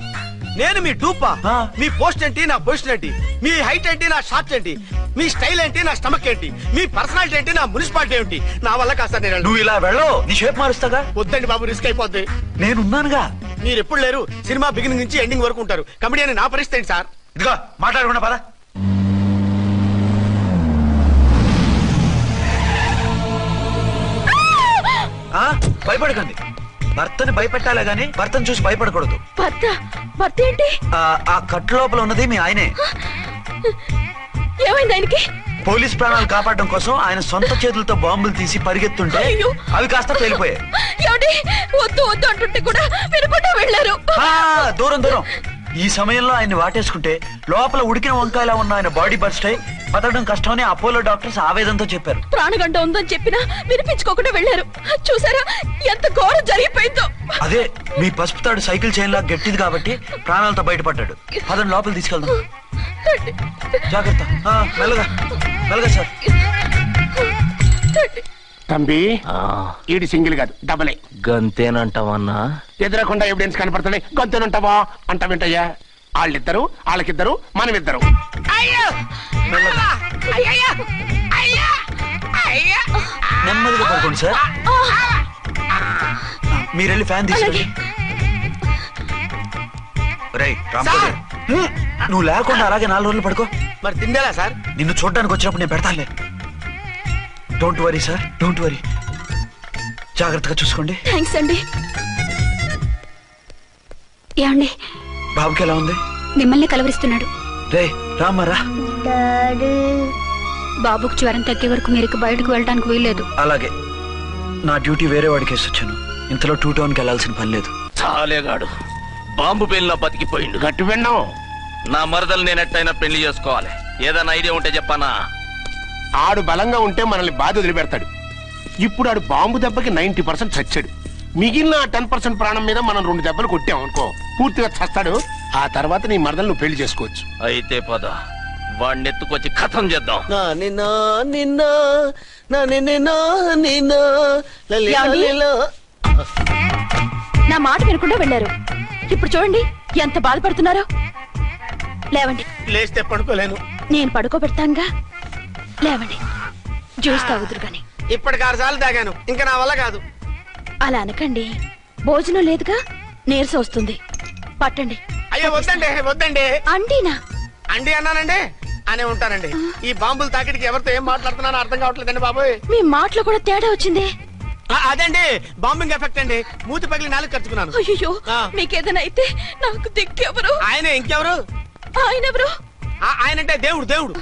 S2: నేను మీ డూపా? మీ పోస్ట్ ఏంటి, నా పొజిషన్ ఏంటి? మీ హైట్ ఏంటి, నా షార్ట్ ఏంటి? మీ స్టైల్ ఏంటి, నా స్టమక్ ఏంటి? మీ పర్సనాలిటీ ఏంటి, నా మున్సిపాలిటీ ఏంటి? నా వల్ల కాస్త నేను
S3: నువ్వు ఇలా వెళ్ళవు, నీ షేప్ మారుస్తాగా.
S2: వద్దండి బాబు, రిస్క్ అయిపోద్ది.
S3: నేనున్నానుగా.
S2: మీరు ఎప్పుడు లేరు, సినిమా బిగినింగ్ నుంచి ఎండింగ్ వరకు ఉంటారు. కమిడియన్ నా పరిస్థితి ఏంటి సార్?
S3: ఇదిగో మాట్లాడకుండా పద. భయపడకండి. భర్తని భయపెట్టాలే గాని భర్తను చూసి భయపడకూడదు.
S5: భర్త ఏంటి?
S3: ఆ కట్టు లోపల ఉన్నది మీ ఆయనే.
S5: ఏమైంది ఆయనకి?
S3: పోలీస్ ప్రాణాలు కాపాడడం కోసం ఆయన సొంత చేతులతో బాంబులు తీసి పరిగెత్తుంటే అవి కాస్త పేలిపోయాయి.
S5: వద్దు వద్దు అంటుంటే కూడా వినకుండా వెళ్ళారు.
S3: దూరం దూరం. ఈ సమయంలో ఆయన్ని వాటేసుకుంటే లోపల ఉడికిన వంకాయలా ఉన్న ఆయన బాడీ బర్స్ట్ అయి బతకడం కష్టమని అపోలో డాక్టర్స్ ఆవేదనతో చెప్పారు.
S5: ప్రాణగంట ఉందని చెప్పినా వినిపించుకోకుండా వెళ్ళారు. చూసారా ఎంత ఘోరం జరిగిపోయిందో.
S3: అదే మీ పసుపు తాడు సైకిల్ చైన్ లా గట్టిది కాబట్టి ప్రాణాలతో బయటపడ్డాడు. అతను లోపల తీసుకెళ్దాం. జాగ్రత్త. మెల్లగా మెల్లగా సార్.
S6: తంబి ఈడి సింగిల్ కాదు డబలే.
S12: గంతేనంటావన్నా?
S6: ఎదురకుండా ఎవిడెన్స్ కనపడుతుంది. గంతేనంటావా అంటావేంటయ్యా? వాళ్ళిద్దరు వాళ్ళకిద్దరు మనమిద్దరు.
S3: నెమ్మదిగా పడుకోండి సార్. మీరెళ్ళి ఫ్యాన్ తీసుకోండి. నువ్వు లేకుండా అలాగే 4 రోజులు పడుకో.
S2: మరి తిండేలా సార్?
S3: నిన్ను చూడడానికి వచ్చినప్పుడు నేను పెడతానులే. Don't worry sir, don't worry. జాగ్రత్తగా చూసుకోండి.
S5: థాంక్స్ అండి.
S4: ఏమండి,
S3: బాబుకి ఎలా ఉంది?
S4: మిమ్మల్ని కలవరిస్తున్నాడు.
S3: రే రామారా.
S4: బాబుకు జ్వరం తగ్గే వరకు మీరు బయటకు వెళ్ళడానికి వీల్లేదు.
S3: అలాగే. నా డ్యూటీ వేరే వాడికి వేసి వచ్చాను. ఇంతలో 2 టౌన్కి వెళ్ళాల్సిన పని లేదు.
S12: చాలేగాడు బాంబు పేలినా బతికిపోయిండు.
S6: గట్టి విన్నావు.
S12: నా మరదలు నేనెట్టయినా పెళ్లి చేసుకోవాలి. ఏదైనా ఐడియా ఉంటే చెప్పానా?
S6: ఆడు బలంగా ఉంటే మనల్ని బాధ వదిలిపెడతాడు. ఇప్పుడు ఆడు బాంబు దెబ్బకి 90% చచ్చాడు. మిగిలిన 10% ప్రాణం మీద మనం 2 దెబ్బలు కొట్టాం అనుకో, పూర్తిగా చస్తాడు. ఆ తర్వాత నీ మరదలు నువ్వు పెళ్లి చేసుకోవచ్చు.
S12: అయితే పద, వాడిని ఎత్తుకొచ్చి కథం చేద్దాం.
S5: నా మాట వినకుండా వెళ్ళారు. ఇప్పుడు చూడండి ఎంత బాధపడుతున్నారో. లేవండి.
S2: లేస్తే పడుకోలేను.
S5: నేను పడుకోబెడతానుగా. లేవండి, జ్యూస్ తాగుదురు గాని.
S2: ఇప్పటికి 6 సార్లు తాగాను, ఇంకా నా వల్ల కాదు.
S5: అలా అనకండి, భోజనం లేదుగా, నీరసం వస్తుంది. పట్టండి.
S2: అయ్యో వద్దండి వద్దండి.
S5: అంటీనా?
S2: అండి అన్నానండి, అనే ఉంటానండి. ఈ బాంబులు తాకిడికి ఎవరితో ఏం మాట్లాడుతున్నానో అర్థం కావట్లేదండి బాబోయ్.
S5: మీ మాటలో కూడా తేడా వచ్చింది.
S2: అదండి బాంబింగ్ ఎఫెక్ట్ అండి. మూతి పగిలి 4 ఖర్చుకున్నాను.
S5: అయ్యో, మీకేదైనా అయితే నాకు దిక్కెవరు?
S2: ఆయనే. ఇంకెవరు?
S5: ఆయనెవరు?
S2: ఆయనంటే దేవుడు. దేవుడు.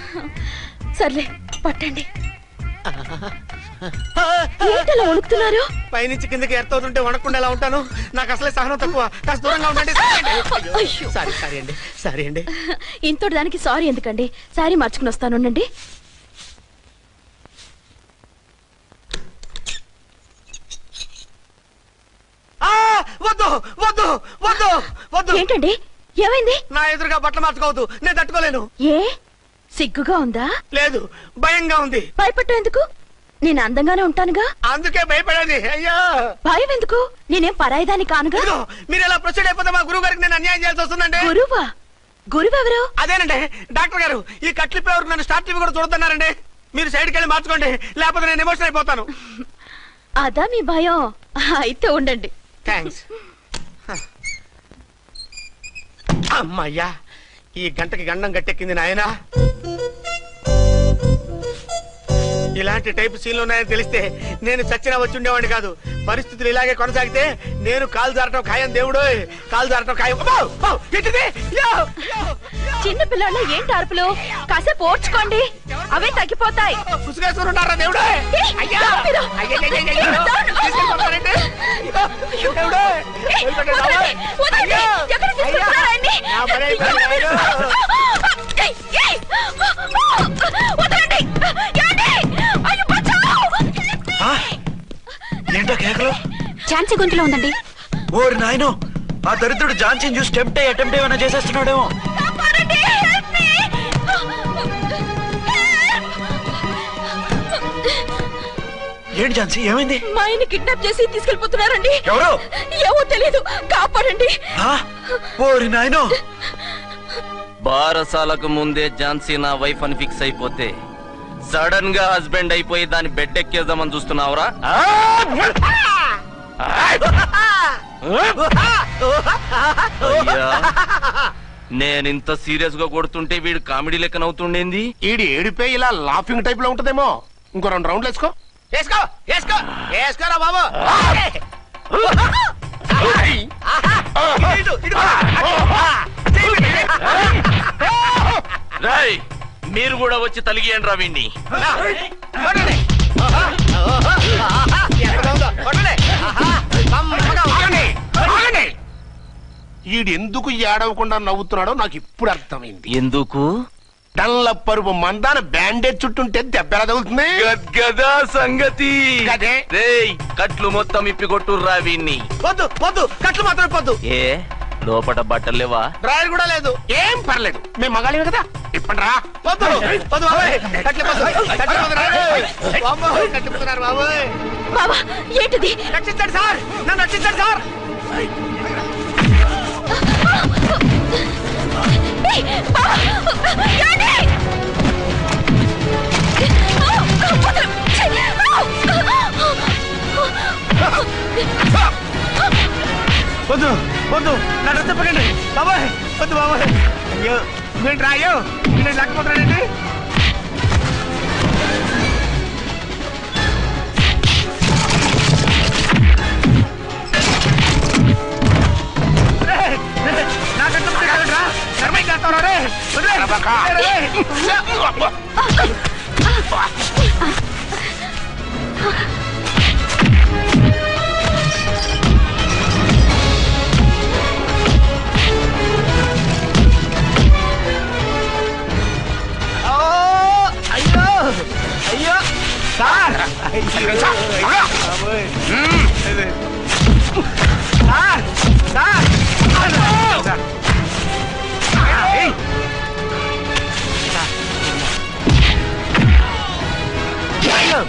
S5: సర్లే పట్టండి. ఏంటలా వణుకుతున్నారు?
S2: పైనుంచి కిందకి ఎర్తవుతుంటే వణకుండా ఎలా ఉంటాను? నాకు అసలే సహనం తక్కువ. కాస్త దూరంగా ఉండండి. సారీ అండి.
S5: ఇంతటి దానికి సారీ ఎందుకండి? సారీ మార్చుకుని వస్తానుండండి.
S2: వద్దు వద్దు వద్దు వద్దు.
S5: ఏంటండి ఏమైంది?
S2: నా ఎదురుగా బట్టలు మార్చుకోవద్దు, నేను తట్టుకోలేను.
S5: ఏ సిగ్గుగా ఉందా?
S2: లేదు, భయంగా ఉంది.
S5: భయపడ్డా ఎందుకు? నేను అందంగానే ఉంటానుగా.
S2: అందుకే భయపడేది. అయ్యా
S5: భయం ఎందుకు? నేనేం పరాయిదాన్ని కానుగా.
S2: మీరు ఎలా ప్రొసీడ్ అయిపోతే మా గురువు గారికి నేను అన్యాయం చేయాల్సి వస్తుందండి.
S5: గురువా? గురువెవరు?
S2: అదేనండి డాక్టర్ గారు. ఈ కట్లిప్ ఎవరు నన్ను స్టార్ట్ టీవీ కూడా చూడొద్దన్నారండి. మీరు సైడ్కి వెళ్ళి మార్చుకోండి, లేకపోతే నేను ఎమోషన్ అయిపోతాను.
S5: అదా మీ భయం? అయితే ఉండండి.
S2: థ్యాంక్స్. అమ్మయ్యా, ఈ గంటకి గండం గట్టెక్కింది నాయనా. ఇలాంటి టైప్ సీన్లు ఉన్నాయని తెలిస్తే నేను చచ్చినా వచ్చి ఉండేవాడిని కాదు. పరిస్థితులు ఇలాగే కొనసాగితే నేను కాలు జారటం ఖాయం. దేవుడు, కాలు జారటం ఖాయం.
S5: చిన్న పిల్లలు ఏంటి అరుపులు? కాసేపు ఓర్చుకోండి, అవే తగ్గిపోతాయి.
S2: పుసుగేసుకున్నారా దేవుడు?
S3: ఏంటో కేకలు?
S4: ఝాన్సీ గొంతులో ఉందండి.
S3: ఓరి నాయనో, ఆ దరిద్రుడు ఝాన్సీని చూసి అటెంప్ట్ ఏమైనా చేసేస్తున్నాడేమో. ఏంటి ఝాన్సీ, ఏమైంది?
S5: మా ఆయన కిడ్నాప్ చేసి తీసుకెళ్లిపోతున్నారండి.
S3: ఎవరు?
S5: ఏమో తెలియదు, కాపాడండి.
S3: ఓరి నాయనో.
S12: బారసాలకు ముందే ఝాన్సీ నా వైఫ్ అని ఫిక్స్ అయిపోతే సడన్ గా హస్బెండ్ అయిపోయి దాన్ని బెడ్ ఎక్కేద్దామని చూస్తున్నావురా? నేనింత సీరియస్ గా కొడుతుంటే వీడు కామెడీ లెక్క నవ్వుతుండేంది?
S6: ఈడి ఏడిపే ఇలా లాఫింగ్ టైప్ లో ఉంటదేమో. ఇంకో 2 రౌండ్లు వేసుకో.
S2: వేసుకో వేసుకో వేసుకోరా బాబు.
S12: రాయ్, మీరు కూడా వచ్చి తలిగియండి రా వీణ్ణి.
S6: ఈడెందుకు ఏడవకుండా నవ్వుతున్నాడో నాకు ఇప్పుడు అర్థమైంది.
S12: ఎందుకు?
S6: డల్ల పరుపు మందాన బ్యాండేజ్ చుట్టుంటే దెబ్బ ఎలా తగులుతుంది?
S12: గదా సంగతి.
S6: గదే.
S12: రేయ్, కట్లు మొత్తం ఇప్పి కొట్టుర్రా వీణ్ణి.
S2: వద్దు వద్దు, కట్లు మాత్రం పొద్దు.
S12: ఏ లోపట బట్టలు లేవా?
S2: డ్రాయర్ కూడా లేదు.
S6: ఏం పర్లేదు, మేము మగాళివే కదా. ఇప్పండి రా.
S2: వద్దు వద్దు బాబాయ్, కట్లు కట్టిపోతున్నారు బాబాయ్.
S5: బాబా ఏంటిది?
S2: రక్షించండి సార్, నన్ను రక్షించండి సార్. వద్దు వద్దు, నా డ్రెస్ చెప్పకండి బాబాయ్. వద్దు బాబాయ్. అయ్యో ఏంటి రాయో, నేను లేకపోతున్నాడండి. అయ్యో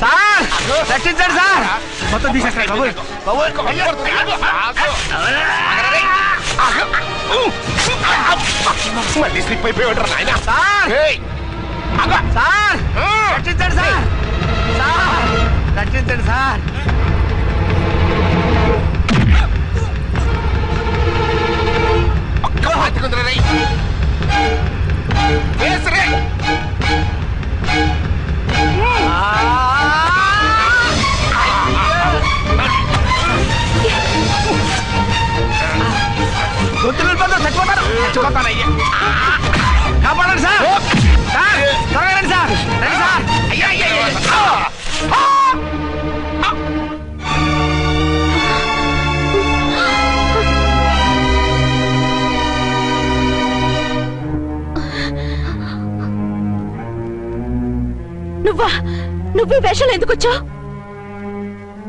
S2: సార్, రక్షించండి సార్. మొత్తం తీసేస్తాయి బాబు.
S6: మళ్ళీ స్లిప్ అయిపోయాడు నాయన.
S2: సార్ సార్, రక్షించండి సార్. సార్ రక్షించండి సార్. చచ్చిపోతానయ్యా. కాపాడండి సార్. సార్ త్వరగా రండి సార్. రండి సార్. అయ్యా
S5: నువ్వు ఈ వేషాలు ఎందుకు వచ్చావు?